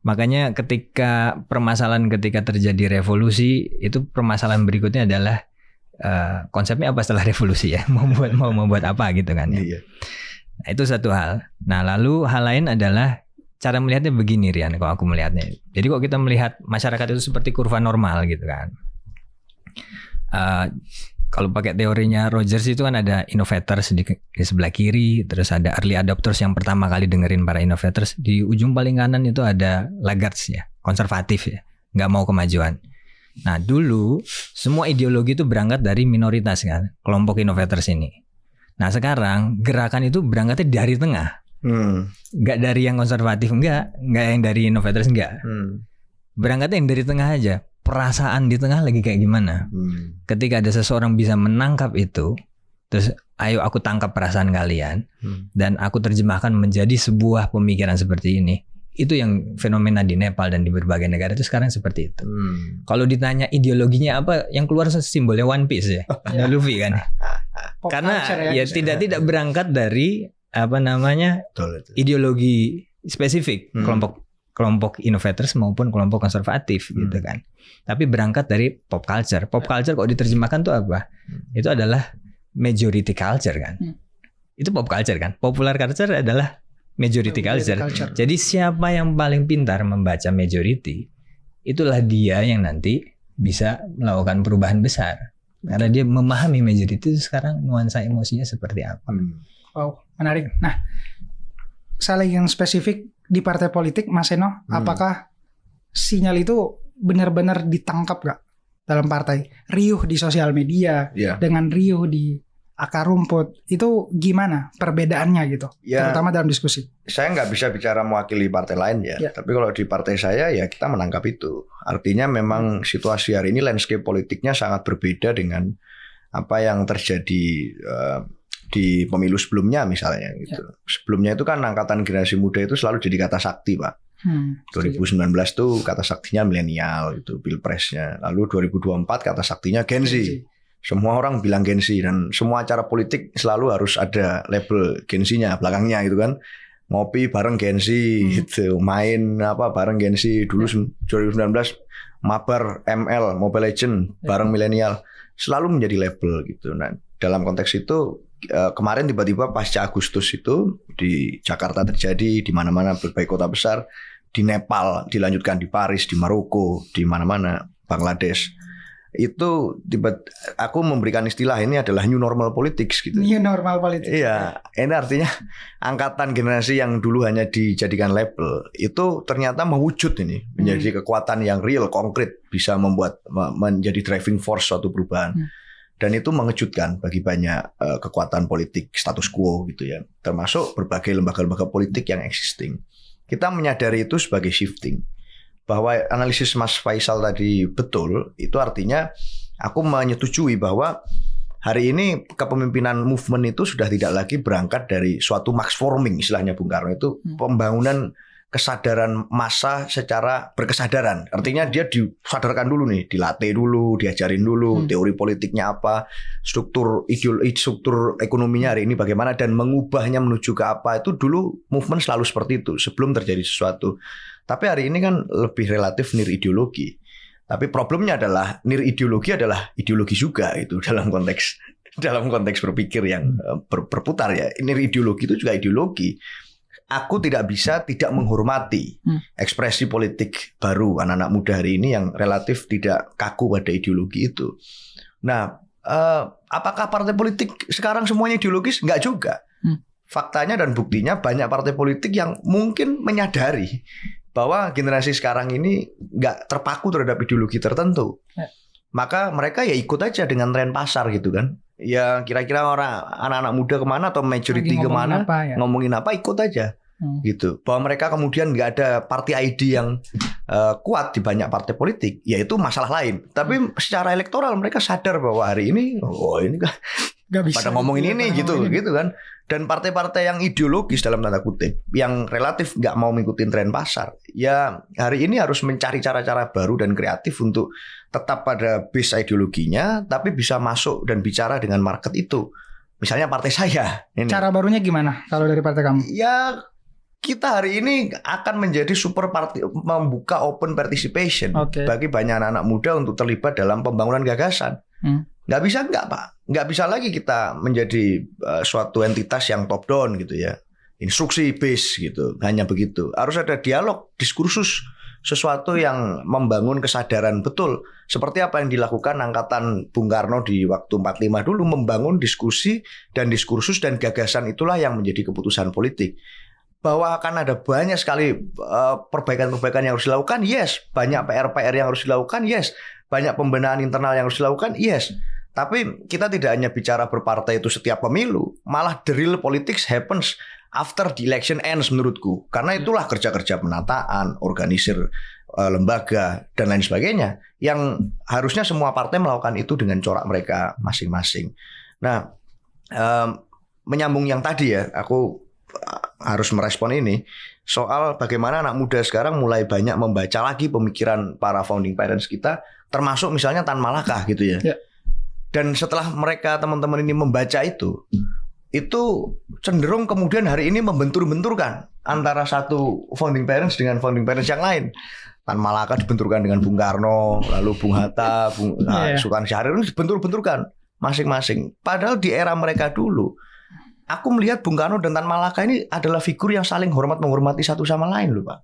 Makanya ketika terjadi revolusi, itu permasalahan berikutnya adalah konsepnya apa setelah revolusi ya, mau membuat apa gitu kan ya. Nah, itu satu hal. Nah, lalu hal lain adalah cara melihatnya begini Rian, kalau aku melihatnya. Jadi kok kita melihat masyarakat itu seperti kurva normal gitu kan. Kalau pakai teorinya Rogers itu kan ada innovators di sebelah kiri, terus ada early adopters yang pertama kali dengerin para innovators. Di ujung paling kanan itu ada laggards ya, konservatif ya, nggak mau kemajuan. Nah, dulu semua ideologi itu berangkat dari minoritas kan, kelompok innovators ini. Nah, sekarang gerakan itu berangkatnya dari tengah. Nggak dari yang konservatif, nggak yang dari innovators, nggak. Berangkatnya yang dari tengah aja. Perasaan di tengah lagi kayak gimana? Ketika ada seseorang bisa menangkap itu, terus ayo aku tangkap perasaan kalian dan aku terjemahkan menjadi sebuah pemikiran seperti ini. Itu yang fenomena di Nepal dan di berbagai negara itu sekarang seperti itu. Kalau ditanya ideologinya apa, yang keluar simbolnya One Piece ya, Luffy kan. Karena ya tidak berangkat dari ideologi spesifik kelompok innovators maupun kelompok konservatif gitu kan. Tapi berangkat dari pop culture. Pop culture kok diterjemahkan tuh apa? Itu adalah majority culture kan. Itu pop culture kan. Popular culture adalah majority culture. Jadi siapa yang paling pintar membaca majority, itulah dia yang nanti bisa melakukan perubahan besar. Karena dia memahami majority itu sekarang nuansa emosinya seperti apa. Wow, menarik. Nah, saya lagi yang spesifik di partai politik, Mas Seno, apakah sinyal itu benar-benar ditangkap gak dalam partai? Riuh di sosial media, dengan riuh di akar rumput, itu gimana perbedaannya gitu? Terutama dalam diskusi. Saya nggak bisa bicara mewakili partai lain ya, tapi kalau di partai saya ya kita menangkap itu. Artinya memang situasi hari ini landscape politiknya sangat berbeda dengan apa yang terjadi di pemilu sebelumnya misalnya gitu. Sebelumnya itu kan angkatan generasi muda itu selalu jadi kata sakti, Pak. 2019 tuh kata saktinya milenial itu pilpresnya. Lalu 2024 kata saktinya Gen Z. Semua orang bilang Gen Z dan semua acara politik selalu harus ada label Gen Z-nya belakangnya gitu kan. Ngopi bareng Gen Z gitu, main bareng Gen Z. Dulu 2019 mabar ML Mobile Legend bareng milenial. Selalu menjadi label gitu. Nah, dalam konteks itu kemarin tiba-tiba pasca Agustus itu di Jakarta terjadi, di mana-mana berbagai kota besar, di Nepal, dilanjutkan di Paris, di Maroko, di mana-mana, Bangladesh. Itu aku memberikan istilah ini adalah new normal politics gitu. New normal politics. Iya, ini artinya angkatan generasi yang dulu hanya dijadikan label itu ternyata mewujud ini menjadi kekuatan yang real, konkret, bisa menjadi driving force suatu perubahan. Dan itu mengejutkan bagi banyak kekuatan politik status quo gitu ya, termasuk berbagai lembaga-lembaga politik yang existing. Kita menyadari itu sebagai shifting. Bahwa analisis Mas Faisal tadi betul, itu artinya aku menyetujui bahwa hari ini kepemimpinan movement itu sudah tidak lagi berangkat dari suatu mass forming, istilahnya Bung Karno itu pembangunan kesadaran massa secara berkesadaran. Artinya dia disadarkan dulu nih, dilatih dulu, diajarin dulu teori politiknya apa, struktur ekonominya hari ini bagaimana, dan mengubahnya menuju ke apa. Itu dulu movement selalu seperti itu sebelum terjadi sesuatu. Tapi hari ini kan lebih relatif nir ideologi. Tapi problemnya adalah nir ideologi adalah ideologi juga itu dalam konteks berpikir yang berputar ya. Nir ideologi itu juga ideologi. Aku tidak bisa tidak menghormati ekspresi politik baru anak-anak muda hari ini yang relatif tidak kaku pada ideologi itu. Nah, apakah partai politik sekarang semuanya ideologis? Enggak juga. Faktanya dan buktinya banyak partai politik yang mungkin menyadari bahwa generasi sekarang ini nggak terpaku terhadap ideologi tertentu. Maka mereka ya ikut aja dengan tren pasar gitu kan. Ya kira-kira anak-anak muda kemana atau majority kemana, ngomongin apa ikut aja gitu. Bahwa mereka kemudian nggak ada party ID yang kuat di banyak partai politik, ya itu masalah lain. Tapi secara elektoral mereka sadar bahwa hari ini, ini kan nggak bisa pada ngomongin ini gitu kan. Dan partai-partai yang ideologis dalam tanda kutip, yang relatif nggak mau mengikuti tren pasar, ya hari ini harus mencari cara-cara baru dan kreatif untuk tetap pada base ideologinya, tapi bisa masuk dan bicara dengan market itu. Misalnya partai saya. Ini. Cara barunya gimana kalau dari partai kamu? Ya kita hari ini akan menjadi super party, membuka open participation bagi banyak anak-anak muda untuk terlibat dalam pembangunan gagasan. Nggak bisa Pak. Nggak bisa lagi kita menjadi suatu entitas yang top down gitu ya. Instruksi base gitu. Hanya begitu. Harus ada dialog, diskursus. Sesuatu yang membangun kesadaran betul. Seperti apa yang dilakukan angkatan Bung Karno di waktu 45 dulu. Membangun diskusi dan diskursus dan gagasan itulah yang menjadi keputusan politik. Bahwa akan ada banyak sekali perbaikan-perbaikan yang harus dilakukan. Yes. Banyak PR-PR yang harus dilakukan. Yes. Banyak pembenahan internal yang harus dilakukan. Yes. Tapi kita tidak hanya bicara berpartai itu setiap pemilu, malah the real politics happens after the election ends menurutku. Karena itulah kerja-kerja penataan, organisir lembaga dan lain sebagainya yang harusnya semua partai melakukan itu dengan corak mereka masing-masing. Nah, menyambung yang tadi ya, aku harus merespon ini soal bagaimana anak muda sekarang mulai banyak membaca lagi pemikiran para founding parents kita, termasuk misalnya Tan Malaka gitu ya. Dan setelah mereka teman-teman ini membaca itu cenderung kemudian hari ini membentur-benturkan antara satu founding parents dengan founding parents yang lain. Tan Malaka dibenturkan dengan Bung Karno, lalu Bung Hatta, Sultan Syahrir ini dibentur-benturkan masing-masing. Padahal di era mereka dulu, aku melihat Bung Karno dan Tan Malaka ini adalah figur yang saling menghormati satu sama lain loh Pak.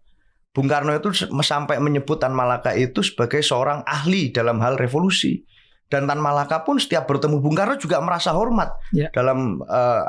Bung Karno itu sampai menyebut Tan Malaka itu sebagai seorang ahli dalam hal revolusi. Dan Tan Malaka pun setiap bertemu Bung Karno juga merasa hormat. Dalam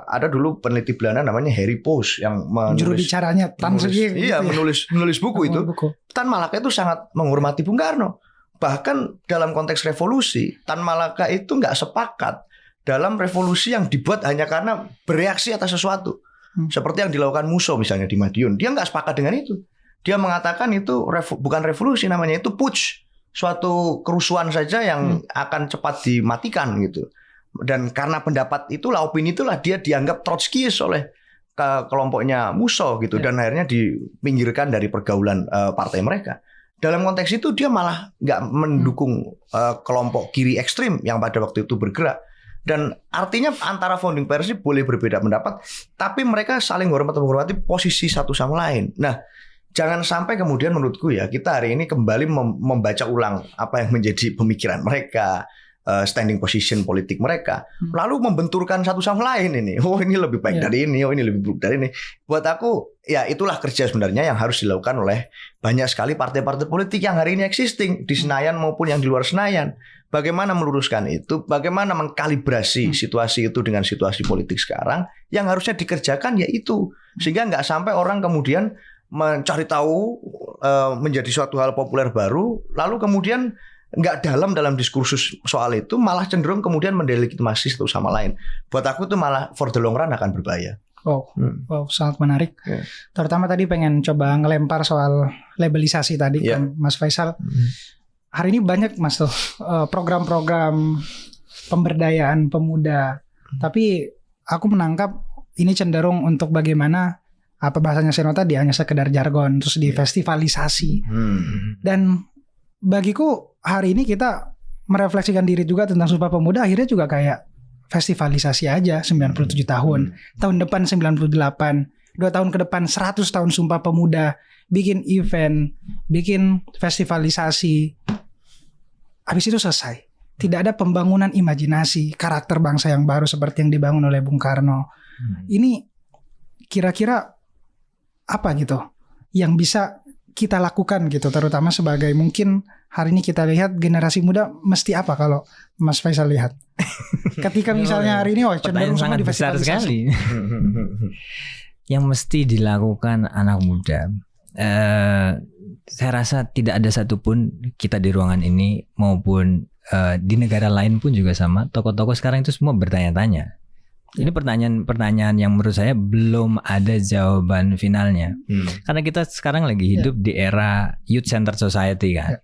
ada dulu peneliti Belanda namanya Harry Poos yang juru bicaranya Tan Sugih. Iya, menulis buku itu. Tan Malaka itu sangat menghormati Bung Karno. Bahkan dalam konteks revolusi, Tan Malaka itu nggak sepakat dalam revolusi yang dibuat hanya karena bereaksi atas sesuatu. Seperti yang dilakukan Musso misalnya di Madiun. Dia nggak sepakat dengan itu. Dia mengatakan itu bukan revolusi, namanya itu putsch. Suatu kerusuhan saja yang akan cepat dimatikan gitu. Dan karena pendapat itulah, opini itulah dia dianggap Trotskis oleh kelompoknya Musso gitu. Dan akhirnya dipinggirkan dari pergaulan partai mereka. Dalam konteks itu dia malah nggak mendukung kelompok kiri ekstrim yang pada waktu itu bergerak. Dan artinya antara founding parents boleh berbeda pendapat, tapi mereka saling menghormati posisi satu sama lain. Nah, jangan sampai kemudian menurutku ya kita hari ini kembali membaca ulang apa yang menjadi pemikiran mereka, standing position politik mereka, lalu membenturkan satu sama lain ini. Oh ini lebih baik dari ini, oh ini lebih buruk dari ini. Buat aku, ya itulah kerja sebenarnya yang harus dilakukan oleh banyak sekali partai-partai politik yang hari ini existing di Senayan maupun yang di luar Senayan. Bagaimana meluruskan itu, bagaimana mengkalibrasi situasi itu dengan situasi politik sekarang, yang harusnya dikerjakan ya itu. Sehingga nggak sampai orang kemudian mencari tahu menjadi suatu hal populer baru, lalu kemudian nggak dalam diskursus soal itu, malah cenderung kemudian mendelegitimasi satu sama lain. Buat aku itu malah for the long run akan berbahaya. Wow, sangat menarik. Terutama tadi pengen coba ngelempar soal labelisasi tadi ke Mas Faisal. Hari ini banyak Mas tuh program-program pemberdayaan pemuda. Tapi aku menangkap ini cenderung untuk bagaimana apa bahasanya Seno tadi hanya sekedar jargon terus divestivalisasi. Dan bagiku hari ini kita merefleksikan diri juga tentang Sumpah Pemuda akhirnya juga kayak festivalisasi aja 97 tahun. Tahun depan 98, 2 tahun ke depan 100 tahun Sumpah Pemuda, bikin event, bikin festivalisasi. Habis itu selesai. Tidak ada pembangunan imajinasi karakter bangsa yang baru seperti yang dibangun oleh Bung Karno. Ini kira-kira apa gitu yang bisa kita lakukan gitu, terutama sebagai mungkin hari ini kita lihat generasi muda mesti apa kalau Mas Faisal lihat ketika misalnya hari ini cenderung semua sangat besar sekali yang mesti dilakukan anak muda. Saya rasa tidak ada satupun kita di ruangan ini maupun di negara lain pun juga sama. Tokoh-tokoh sekarang itu semua bertanya-tanya. Ini pertanyaan yang menurut saya belum ada jawaban finalnya. Karena kita sekarang lagi hidup di era youth centered society kan.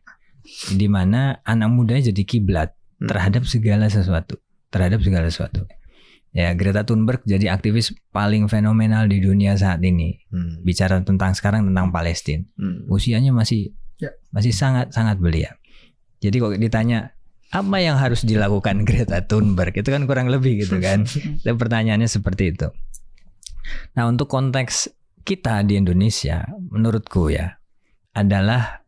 Di mana anak muda jadi kiblat terhadap segala sesuatu. Ya, Greta Thunberg jadi aktivis paling fenomenal di dunia saat ini. Bicara tentang sekarang tentang Palestina. Usianya masih sangat belia. Jadi kalau ditanya apa yang harus dilakukan Greta Thunberg, itu kan kurang lebih gitu kan. Dan pertanyaannya seperti itu. Nah, untuk konteks kita di Indonesia, menurutku ya adalah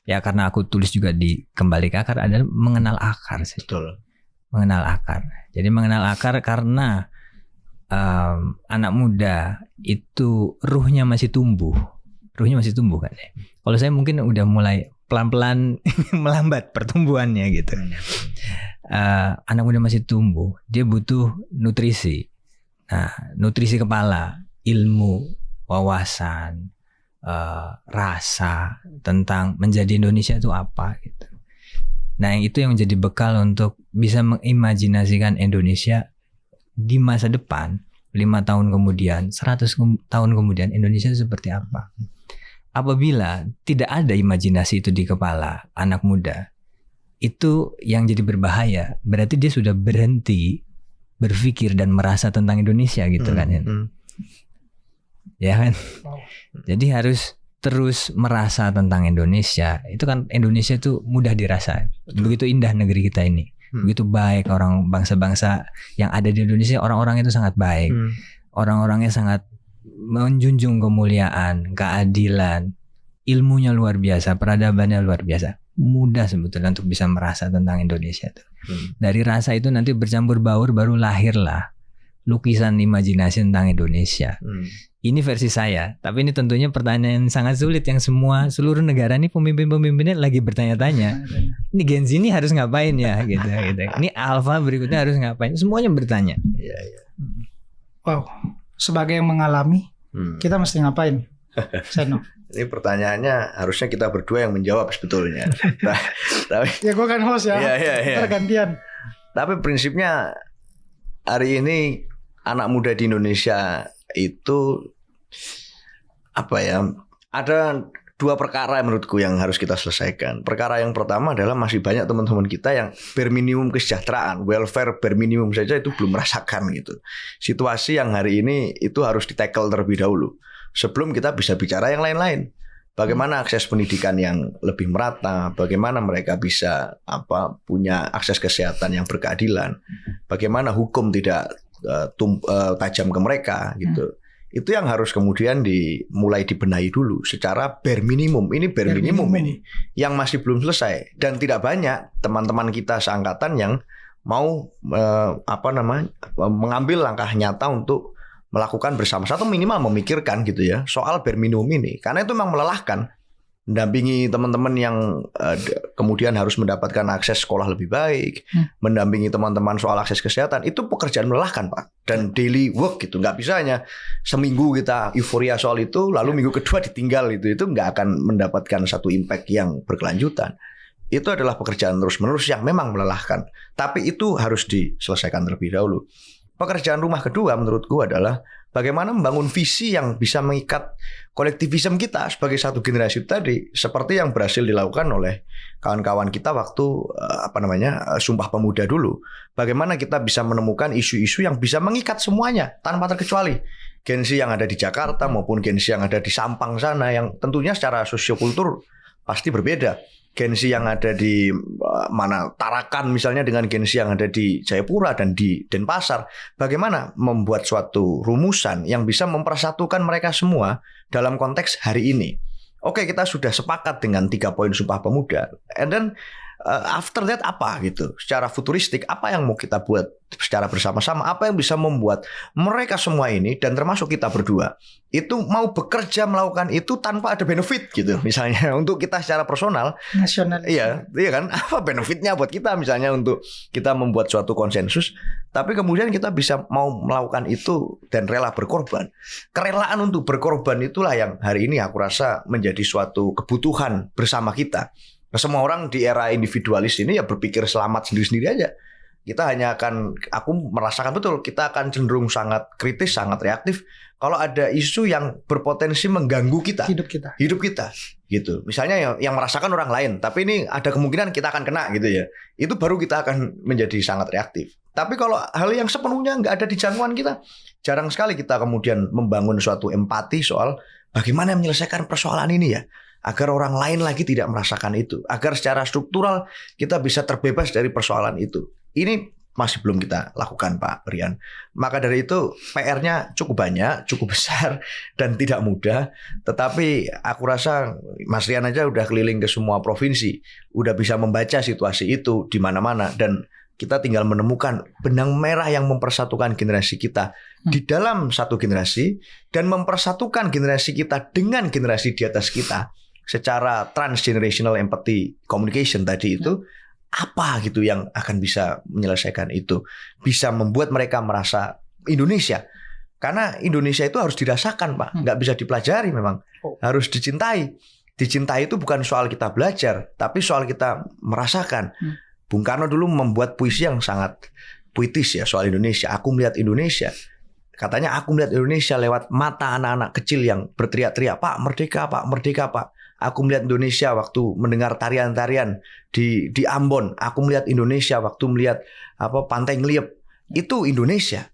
ya karena aku tulis juga di Kembali ke Akar adalah mengenal akar sih. Betul. Mengenal akar. Jadi mengenal akar karena anak muda itu ruhnya masih tumbuh kan ya. Kalau saya mungkin udah mulai pelan-pelan melambat pertumbuhannya gitu. Anak muda masih tumbuh, dia butuh nutrisi. Nah, nutrisi kepala, ilmu, wawasan, rasa tentang menjadi Indonesia itu apa gitu. Nah, yang itu yang menjadi bekal untuk bisa mengimajinasikan Indonesia di masa depan, 5 tahun kemudian, 100 tahun kemudian Indonesia seperti apa. Apabila tidak ada imajinasi itu di kepala anak muda, itu yang jadi berbahaya. Berarti dia sudah berhenti berpikir dan merasa tentang Indonesia gitu kan. Ya kan? Jadi harus terus merasa tentang Indonesia. Itu kan Indonesia itu mudah dirasa. Begitu indah negeri kita ini. Begitu baik orang bangsa-bangsa yang ada di Indonesia, orang-orang itu sangat baik. Orang-orangnya sangat menjunjung kemuliaan, keadilan, ilmunya luar biasa, peradabannya luar biasa. Mudah sebetulnya untuk bisa merasa tentang Indonesia itu. Dari rasa itu nanti bercampur baur baru lahirlah lukisan imajinasi tentang Indonesia. Ini versi saya, tapi ini tentunya pertanyaan sangat sulit yang seluruh negara ini pemimpin-pemimpinnya lagi bertanya-tanya. Ini Gen Z ini harus ngapain ya gitu. Ini Alpha berikutnya harus ngapain? Semuanya bertanya. Wow. Sebagai yang mengalami, kita mesti ngapain? Seno. Ini pertanyaannya harusnya kita berdua yang menjawab sebetulnya. Tapi ya gue kan host ya. Tergantian. Tapi prinsipnya hari ini anak muda di Indonesia itu apa ya? Ada 2 perkara menurutku yang harus kita selesaikan. Perkara yang pertama adalah masih banyak teman-teman kita yang bare minimum kesejahteraan, welfare bare minimum saja itu belum merasakan gitu. Situasi yang hari ini itu harus di-tackle terlebih dahulu sebelum kita bisa bicara yang lain-lain. Bagaimana akses pendidikan yang lebih merata, bagaimana mereka bisa punya akses kesehatan yang berkeadilan, bagaimana hukum tidak tajam ke mereka gitu. Itu yang harus kemudian mulai dibenahi dulu secara bare minimum. Ini bare minimum ini yang masih belum selesai, dan tidak banyak teman-teman kita seangkatan yang mau mengambil langkah nyata untuk melakukan bersama-sama atau minimal memikirkan gitu ya soal bare minimum ini, karena itu memang melelahkan. Mendampingi teman-teman yang kemudian harus mendapatkan akses sekolah lebih baik, mendampingi teman-teman soal akses kesehatan, itu pekerjaan melelahkan Pak, dan daily work gitu. Nggak bisa hanya seminggu kita euforia soal itu lalu minggu kedua ditinggal, itu nggak akan mendapatkan satu impact yang berkelanjutan. Itu adalah pekerjaan terus-menerus yang memang melelahkan, tapi itu harus diselesaikan terlebih dahulu. Pekerjaan rumah kedua menurutku adalah bagaimana membangun visi yang bisa mengikat kolektivisme kita sebagai satu generasi tadi, seperti yang berhasil dilakukan oleh kawan-kawan kita waktu Sumpah Pemuda dulu. Bagaimana kita bisa menemukan isu-isu yang bisa mengikat semuanya tanpa terkecuali. Gen Z yang ada di Jakarta maupun Gen Z yang ada di Sampang sana, yang tentunya secara sosiokultur pasti berbeda. Gen Z yang ada di Tarakan misalnya dengan Gen Z yang ada di Jayapura dan di Denpasar. Bagaimana membuat suatu rumusan yang bisa mempersatukan mereka semua dalam konteks hari ini. Oke, kita sudah sepakat dengan 3 poin Sumpah Pemuda. And then after that apa gitu? Secara futuristik apa yang mau kita buat secara bersama-sama? Apa yang bisa membuat mereka semua ini dan termasuk kita berdua itu mau bekerja melakukan itu tanpa ada benefit gitu. Misalnya untuk kita secara personal, nasional. Iya kan? Apa benefitnya buat kita misalnya untuk kita membuat suatu konsensus, tapi kemudian kita bisa mau melakukan itu dan rela berkorban. Kerelaan untuk berkorban itulah yang hari ini aku rasa menjadi suatu kebutuhan bersama kita. Semua orang di era individualis ini ya berpikir selamat sendiri-sendiri aja. Aku merasakan betul, kita akan cenderung sangat kritis, sangat reaktif kalau ada isu yang berpotensi mengganggu kita, hidup kita gitu. Misalnya yang merasakan orang lain, tapi ini ada kemungkinan kita akan kena gitu ya. Itu baru kita akan menjadi sangat reaktif. Tapi kalau hal yang sepenuhnya nggak ada di jangkauan kita, jarang sekali kita kemudian membangun suatu empati soal bagaimana menyelesaikan persoalan ini ya, agar orang lain lagi tidak merasakan itu, agar secara struktural kita bisa terbebas dari persoalan itu. Ini masih belum kita lakukan Pak Rian. Maka dari itu PR-nya cukup banyak, cukup besar dan tidak mudah. Tetapi aku rasa Mas Rian aja udah keliling ke semua provinsi, udah bisa membaca situasi itu di mana-mana, dan kita tinggal menemukan benang merah yang mempersatukan generasi kita di dalam satu generasi dan mempersatukan generasi kita dengan generasi di atas kita secara transgenerational empathy communication tadi itu. Apa gitu yang akan bisa menyelesaikan itu, bisa membuat mereka merasa Indonesia. Karena Indonesia itu harus dirasakan Pak, nggak bisa dipelajari, memang harus dicintai. Dicintai itu bukan soal kita belajar, tapi soal kita merasakan. Bung Karno dulu membuat puisi yang sangat puitis ya soal Indonesia. Aku melihat Indonesia. Katanya aku melihat Indonesia lewat mata anak-anak kecil yang berteriak-teriak, Pak merdeka, Pak merdeka, Pak. Aku melihat Indonesia waktu mendengar tarian-tarian di Ambon. Aku melihat Indonesia waktu melihat Pantai Ngeliep. Itu Indonesia.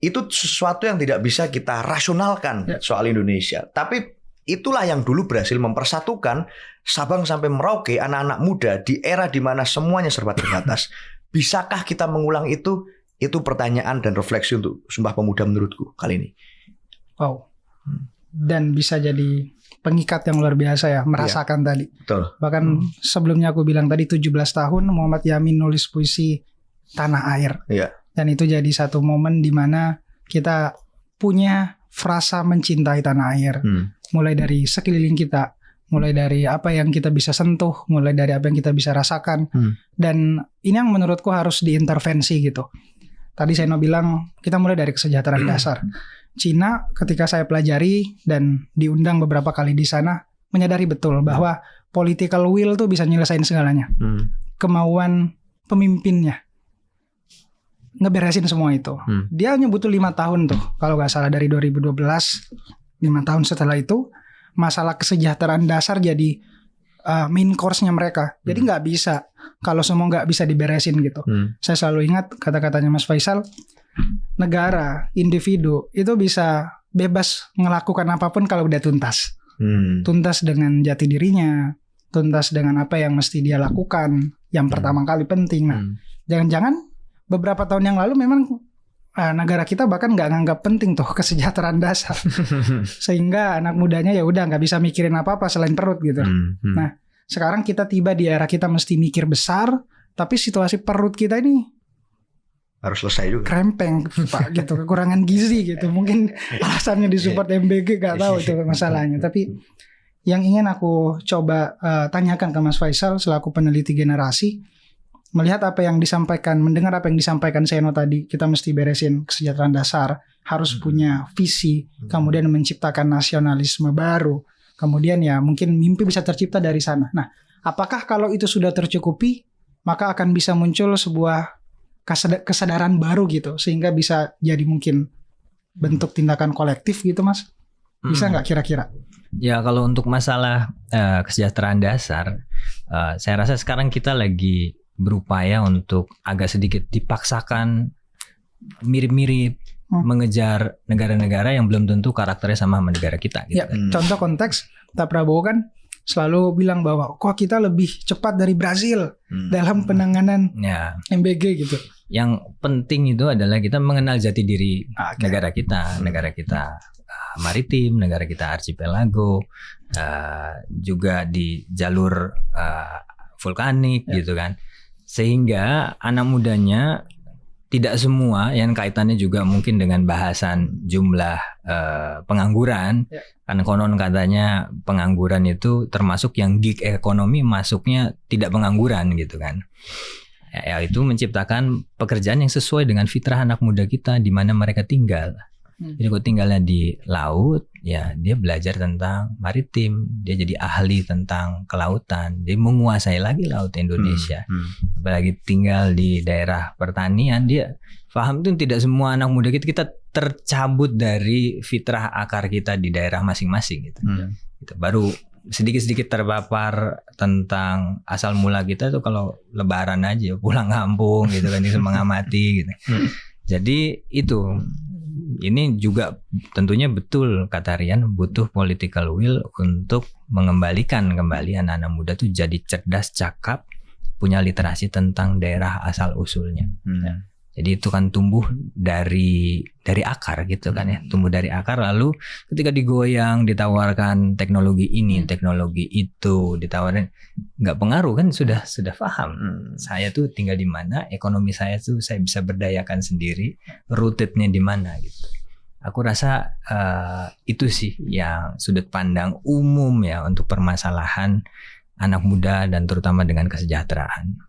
Itu sesuatu yang tidak bisa kita rasionalkan soal Indonesia. Tapi itulah yang dulu berhasil mempersatukan Sabang sampai Merauke, anak-anak muda di era di mana semuanya serba terbatas. Bisakah kita mengulang itu? Itu pertanyaan dan refleksi untuk Sumpah Pemuda menurutku kali ini. Wow. Dan bisa jadi pengikat yang luar biasa ya, merasakan tadi. Betul. Bahkan sebelumnya aku bilang tadi 17 tahun Muhammad Yamin nulis puisi Tanah Air. Dan itu jadi satu momen di mana kita punya frasa mencintai tanah air. Mulai dari sekeliling kita, mulai dari apa yang kita bisa sentuh, mulai dari apa yang kita bisa rasakan. Dan ini yang menurutku harus diintervensi gitu. Tadi Seno bilang kita mulai dari kesejahteraan dasar. Cina ketika saya pelajari dan diundang beberapa kali di sana menyadari betul bahwa political will tuh bisa nyelesain segalanya. Kemauan pemimpinnya ngeberesin semua itu. Dia hanya butuh 5 tahun tuh kalau nggak salah, dari 2012, 5 tahun setelah itu masalah kesejahteraan dasar jadi main course-nya mereka. Jadi nggak bisa kalau semua nggak bisa diberesin gitu. Saya selalu ingat kata-katanya Mas Faisal, negara, individu itu bisa bebas melakukan apapun kalau udah tuntas. Tuntas dengan jati dirinya, tuntas dengan apa yang mesti dia lakukan, yang pertama kali penting. Nah, jangan-jangan beberapa tahun yang lalu memang negara kita bahkan nggak nganggap penting tuh kesejahteraan dasar, sehingga anak mudanya ya udah nggak bisa mikirin apa-apa selain perut gitu. Nah, sekarang kita tiba di era kita mesti mikir besar, tapi situasi perut kita ini harus selesai juga. krempeng Pak gitu, kekurangan gizi gitu. Mungkin alasannya disupport MBG, gak tahu itu masalahnya. Tapi yang ingin aku coba tanyakan ke Mas Faisal selaku peneliti generasi, melihat apa yang disampaikan, mendengar apa yang disampaikan Seno tadi, kita mesti beresin kesejahteraan dasar, harus punya visi, kemudian menciptakan nasionalisme baru, kemudian ya mungkin mimpi bisa tercipta dari sana. Nah, apakah kalau itu sudah tercukupi, maka akan bisa muncul sebuah kesadaran baru gitu, sehingga bisa jadi mungkin bentuk tindakan kolektif gitu, Mas? Bisa nggak kira-kira? Ya, kalau untuk masalah kesejahteraan dasar, saya rasa sekarang kita lagi berupaya untuk agak sedikit dipaksakan mirip-mirip mengejar negara-negara yang belum tentu karakternya sama negara kita gitu. Ya, contoh konteks, Pak Prabowo kan selalu bilang bahwa kok kita lebih cepat dari Brazil dalam penanganan MBG gitu. Yang penting itu adalah kita mengenal jati diri negara kita maritim, negara kita archipelago, juga di jalur vulkanik gitu kan. Sehingga anak mudanya tidak semua yang kaitannya juga mungkin dengan bahasan jumlah pengangguran. Karena konon katanya pengangguran itu termasuk yang gig ekonomi masuknya tidak pengangguran gitu kan. Ya, itu menciptakan pekerjaan yang sesuai dengan fitrah anak muda kita di mana mereka tinggal. Jadi kalau tinggalnya di laut, ya dia belajar tentang maritim, dia jadi ahli tentang kelautan, dia menguasai lagi laut Indonesia. Apalagi tinggal di daerah pertanian, dia paham tuh tidak semua anak muda kita tercabut dari fitrah akar kita di daerah masing-masing gitu. Gitu. Baru sedikit-sedikit terpapar tentang asal mula kita tuh kalau lebaran aja pulang kampung gitu kan, bisa mengamati gitu. Jadi itu ini juga tentunya betul kata Rian, butuh political will untuk mengembalikan kembali anak-anak muda tuh jadi cerdas, cakap, punya literasi tentang daerah asal usulnya. Jadi itu kan tumbuh dari akar gitu kan ya, tumbuh dari akar, lalu ketika digoyang, ditawarkan teknologi ini, teknologi itu, ditawarin nggak pengaruh kan, sudah paham. Saya tuh tinggal di mana, ekonomi saya tuh saya bisa berdayakan sendiri, rootednya di mana gitu. Aku rasa itu sih yang sudut pandang umum ya untuk permasalahan anak muda dan terutama dengan kesejahteraan.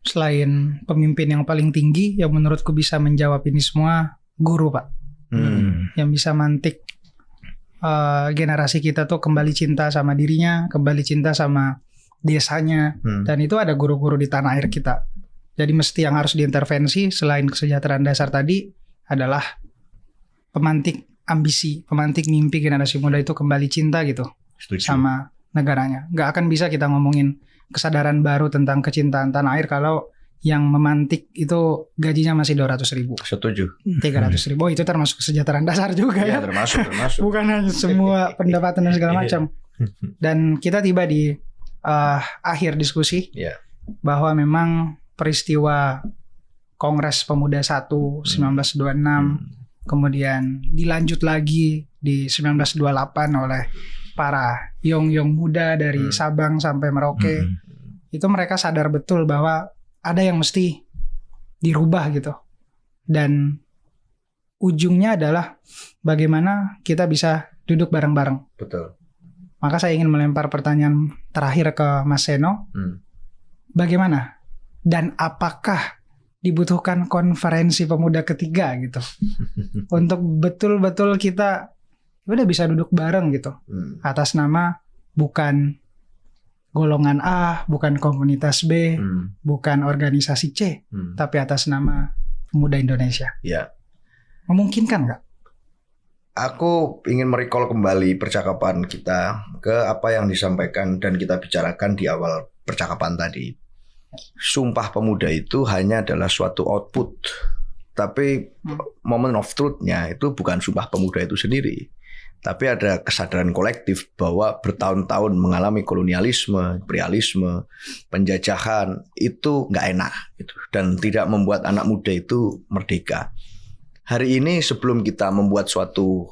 Selain pemimpin yang paling tinggi yang menurutku bisa menjawab ini semua, guru Pak, yang bisa mantik generasi kita tuh kembali cinta sama dirinya, kembali cinta sama desanya, dan itu ada guru-guru di tanah air kita. Jadi mesti yang harus diintervensi selain kesejahteraan dasar tadi adalah pemantik ambisi, pemantik mimpi generasi muda itu kembali cinta gitu. Setuju. Sama negaranya. Gak akan bisa kita ngomongin kesadaran baru tentang kecintaan tanah air kalau yang memantik itu gajinya masih 200.000. Setuju. 300.000. Itu termasuk kesejahteraan dasar juga ya. Termasuk. Bukan hanya semua pendapatan dan segala macam. Dan kita tiba di akhir diskusi bahwa memang peristiwa Kongres Pemuda 1 1926 kemudian dilanjut lagi di 1928 oleh para yong-yong muda dari Sabang sampai Merauke. Itu mereka sadar betul bahwa ada yang mesti dirubah gitu. Dan ujungnya adalah bagaimana kita bisa duduk bareng-bareng. Betul. Maka saya ingin melempar pertanyaan terakhir ke Mas Seno. Bagaimana dan apakah dibutuhkan konferensi pemuda ketiga gitu untuk betul-betul kita udah bisa duduk bareng gitu atas nama bukan golongan A, bukan komunitas B, bukan organisasi C, tapi atas nama pemuda Indonesia. Ya. Memungkinkan nggak? Aku ingin merecall kembali percakapan kita ke apa yang disampaikan dan kita bicarakan di awal percakapan tadi. Sumpah Pemuda itu hanya adalah suatu output, tapi moment of truth-nya itu bukan Sumpah Pemuda itu sendiri. Tapi ada kesadaran kolektif bahwa bertahun-tahun mengalami kolonialisme, imperialisme, penjajahan itu nggak enak gitu, dan tidak membuat anak muda itu merdeka. Hari ini sebelum kita membuat suatu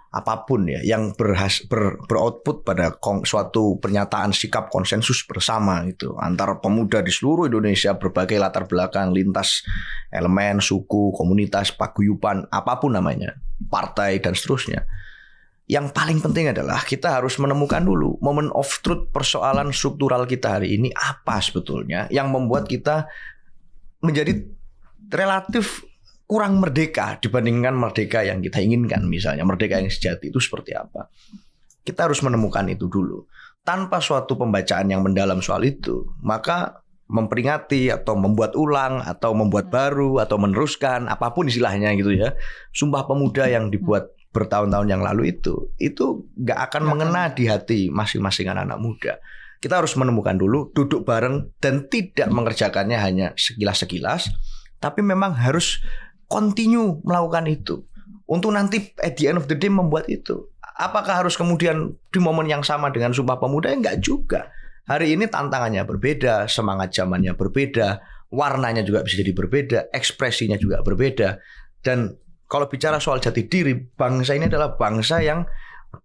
apapun ya yang beroutput pada suatu pernyataan sikap konsensus bersama itu antar pemuda di seluruh Indonesia, berbagai latar belakang, lintas elemen, suku, komunitas, paguyuban, apapun namanya, partai dan seterusnya. Yang paling penting adalah kita harus menemukan dulu moment of truth persoalan struktural kita hari ini apa sebetulnya yang membuat kita menjadi relatif kurang merdeka dibandingkan merdeka yang kita inginkan. Misalnya merdeka yang sejati itu seperti apa. Kita harus menemukan itu dulu. Tanpa suatu pembacaan yang mendalam soal itu, maka memperingati atau membuat ulang atau membuat baru atau meneruskan apapun istilahnya gitu ya, Sumpah Pemuda yang dibuat bertahun-tahun yang lalu itu gak akan mengena di hati masing-masing anak muda. Kita harus menemukan dulu, duduk bareng, dan tidak mengerjakannya hanya sekilas-sekilas, tapi memang harus continue melakukan itu untuk nanti at the end of the day membuat itu. Apakah harus kemudian di momen yang sama dengan Sumpah Pemuda? Enggak juga. Hari ini tantangannya berbeda, semangat zamannya berbeda, warnanya juga bisa jadi berbeda, ekspresinya juga berbeda. Dan kalau bicara soal jati diri, bangsa ini adalah bangsa yang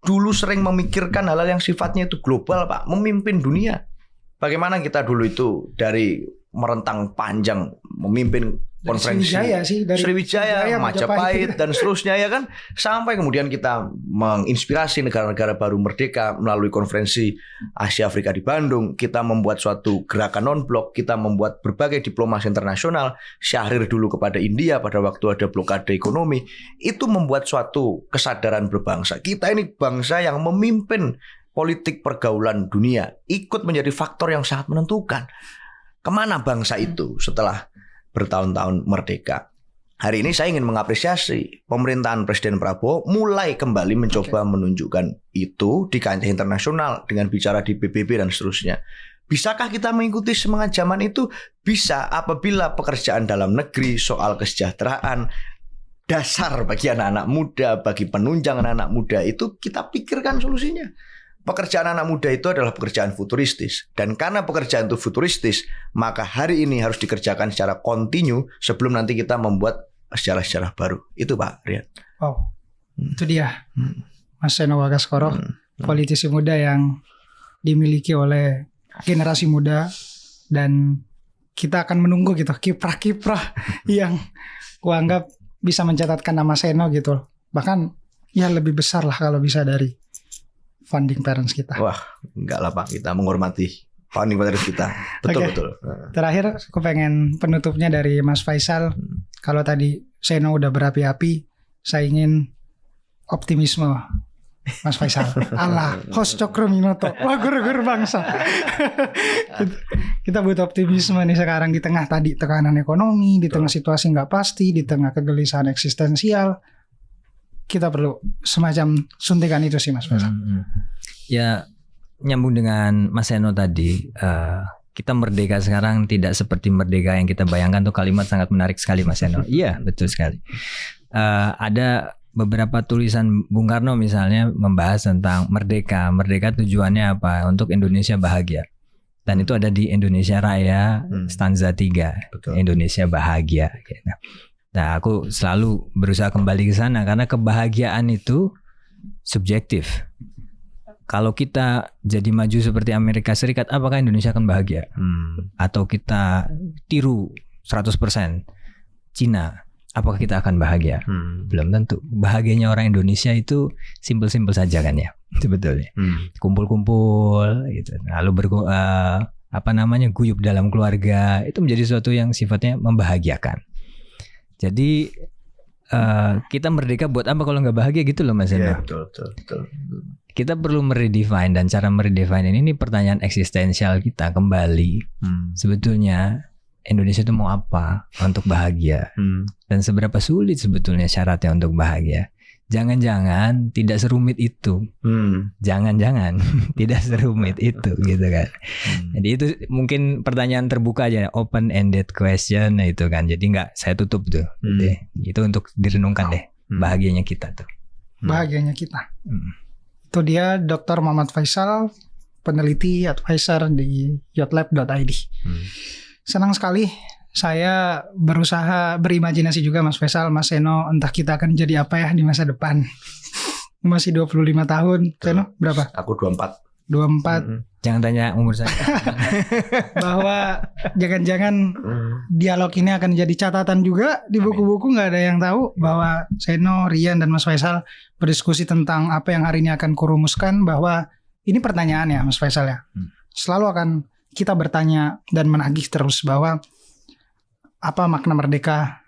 dulu sering memikirkan hal-hal yang sifatnya itu global, Pak, memimpin dunia. Bagaimana kita dulu itu dari merentang panjang memimpin konferensi Sriwijaya, Majapahit dan seterusnya ya kan, sampai kemudian kita menginspirasi negara-negara baru merdeka melalui konferensi Asia Afrika di Bandung. Kita membuat suatu gerakan non-blok, kita membuat berbagai diplomasi internasional, Syahrir dulu kepada India pada waktu ada blokade ekonomi. Itu membuat suatu kesadaran berbangsa. Kita ini bangsa yang memimpin politik pergaulan dunia, ikut menjadi faktor yang sangat menentukan. Kemana bangsa itu setelah bertahun-tahun merdeka? Hari ini saya ingin mengapresiasi pemerintahan Presiden Prabowo mulai kembali mencoba menunjukkan itu di kancah internasional dengan bicara di PBB dan seterusnya. Bisakah kita mengikuti semangat zaman itu? Bisa, apabila pekerjaan dalam negeri, soal kesejahteraan dasar bagi anak-anak muda, bagi penunjang anak-anak muda itu kita pikirkan solusinya. Pekerjaan anak muda itu adalah pekerjaan futuristis. Dan karena pekerjaan itu futuristis, maka hari ini harus dikerjakan secara kontinu sebelum nanti kita membuat sejarah-sejarah baru. Itu Pak Rian. Oh, itu dia Mas Seno Wagaskoro, politisi muda yang dimiliki oleh generasi muda. Dan kita akan menunggu gitu kiprah-kiprah yang kuanggap bisa mencatatkan nama Seno gitu. Bahkan ya lebih besar lah kalau bisa dari founding parents kita. Wah, enggak lah Pak, kita menghormati founding parents kita. Betul-betul. Terakhir, aku pengen penutupnya dari Mas Faisal. Kalau tadi Seno udah berapi-api, saya ingin optimisme Mas Faisal. Allah, host Cokrominoto. Wah, guru-guru bangsa. Kita butuh optimisme nih sekarang di tengah tadi tekanan ekonomi, di tengah situasi nggak pasti, di tengah kegelisahan eksistensial. Kita perlu semacam suntikan itu sih Mas Faisal. Ya nyambung dengan Mas Seno tadi, kita merdeka sekarang tidak seperti merdeka yang kita bayangkan. Tuh kalimat sangat menarik sekali Mas Seno. Iya betul sekali. Ada beberapa tulisan Bung Karno misalnya membahas tentang merdeka. Merdeka tujuannya apa? Untuk Indonesia bahagia. Dan itu ada di Indonesia Raya stanza 3. Betul. Indonesia bahagia. Nah, aku selalu berusaha kembali ke sana karena kebahagiaan itu subjektif. Kalau kita jadi maju seperti Amerika Serikat, apakah Indonesia akan bahagia? Atau kita tiru 100% Cina, apakah kita akan bahagia? Belum tentu. Bahagianya orang Indonesia itu simpel-simpel saja kan ya, sebetulnya. Kumpul-kumpul, gitu. Lalu guyup dalam keluarga, itu menjadi sesuatu yang sifatnya membahagiakan. Jadi kita merdeka buat apa kalau nggak bahagia gitu loh Mas Seno? Yeah, betul. Kita perlu meredefine, dan cara meredefine ini pertanyaan eksistensial kita kembali. Sebetulnya Indonesia itu mau apa untuk bahagia? Dan seberapa sulit sebetulnya syaratnya untuk bahagia? Jangan-jangan tidak serumit itu. Jangan-jangan tidak serumit itu gitu kan. Jadi itu mungkin pertanyaan terbuka aja, open ended question itu kan. Jadi nggak saya tutup tuh. Itu untuk direnungkan deh bahagianya kita tuh. bahagianya kita. Itu dia Dr. Muhammad Faisal, peneliti advisor di youtlab.id. Senang sekali saya berusaha berimajinasi juga Mas Faisal, Mas Seno, entah kita akan jadi apa ya di masa depan. Masih 25 tahun. Seno berapa? Aku 24. 24. Jangan tanya umur saya. Bahwa jangan-jangan dialog ini akan jadi catatan juga di buku-buku, nggak ada yang tahu bahwa Seno, Rian, dan Mas Faisal berdiskusi tentang apa yang hari ini akan kurumuskan, bahwa ini pertanyaan ya Mas Faisal ya. Selalu akan kita bertanya dan menagih terus bahwa apa makna merdeka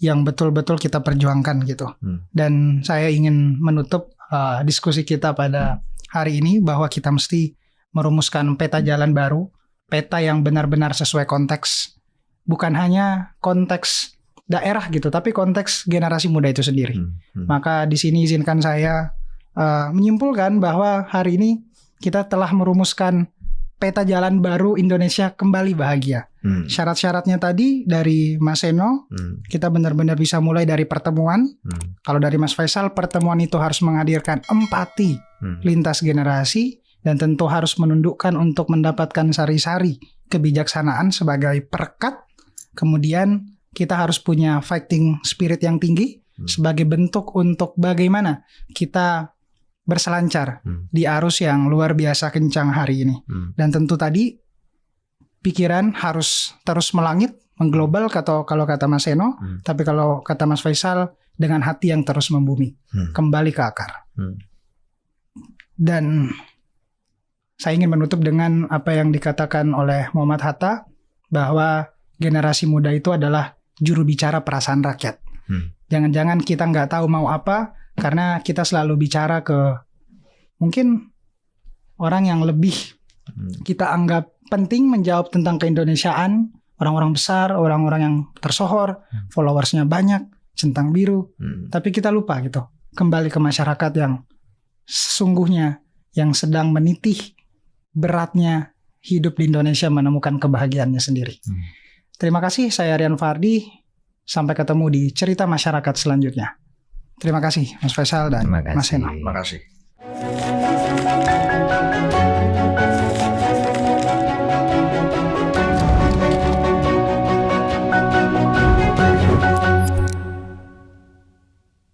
yang betul-betul kita perjuangkan gitu. Dan saya ingin menutup diskusi kita pada hari ini bahwa kita mesti merumuskan peta jalan baru, peta yang benar-benar sesuai konteks, bukan hanya konteks daerah gitu, tapi konteks generasi muda itu sendiri. Maka di sini izinkan saya menyimpulkan bahwa hari ini kita telah merumuskan peta jalan baru Indonesia kembali bahagia. Syarat-syaratnya tadi dari Mas Seno, kita benar-benar bisa mulai dari pertemuan. Kalau dari Mas Faisal, pertemuan itu harus menghadirkan empati lintas generasi, dan tentu harus menundukkan untuk mendapatkan sari-sari kebijaksanaan sebagai perekat. Kemudian kita harus punya fighting spirit yang tinggi sebagai bentuk untuk bagaimana kita berselancar di arus yang luar biasa kencang hari ini. Dan tentu tadi pikiran harus terus melangit, mengglobal kalau kata Mas Seno, tapi kalau kata Mas Faisal dengan hati yang terus membumi, kembali ke akar. Dan saya ingin menutup dengan apa yang dikatakan oleh Muhammad Hatta, bahwa generasi muda itu adalah juru bicara perasaan rakyat. Jangan-jangan kita nggak tahu mau apa, karena kita selalu bicara ke mungkin orang yang lebih kita anggap penting menjawab tentang keindonesiaan, orang-orang besar, orang-orang yang tersohor, followersnya banyak, centang biru. Tapi kita lupa gitu, kembali ke masyarakat yang sesungguhnya, yang sedang menitih beratnya hidup di Indonesia menemukan kebahagiaannya sendiri. Terima kasih, saya Rian Fardi. Sampai ketemu di cerita masyarakat selanjutnya. Terima kasih Mas Faisal dan Mas Seno. Terima kasih.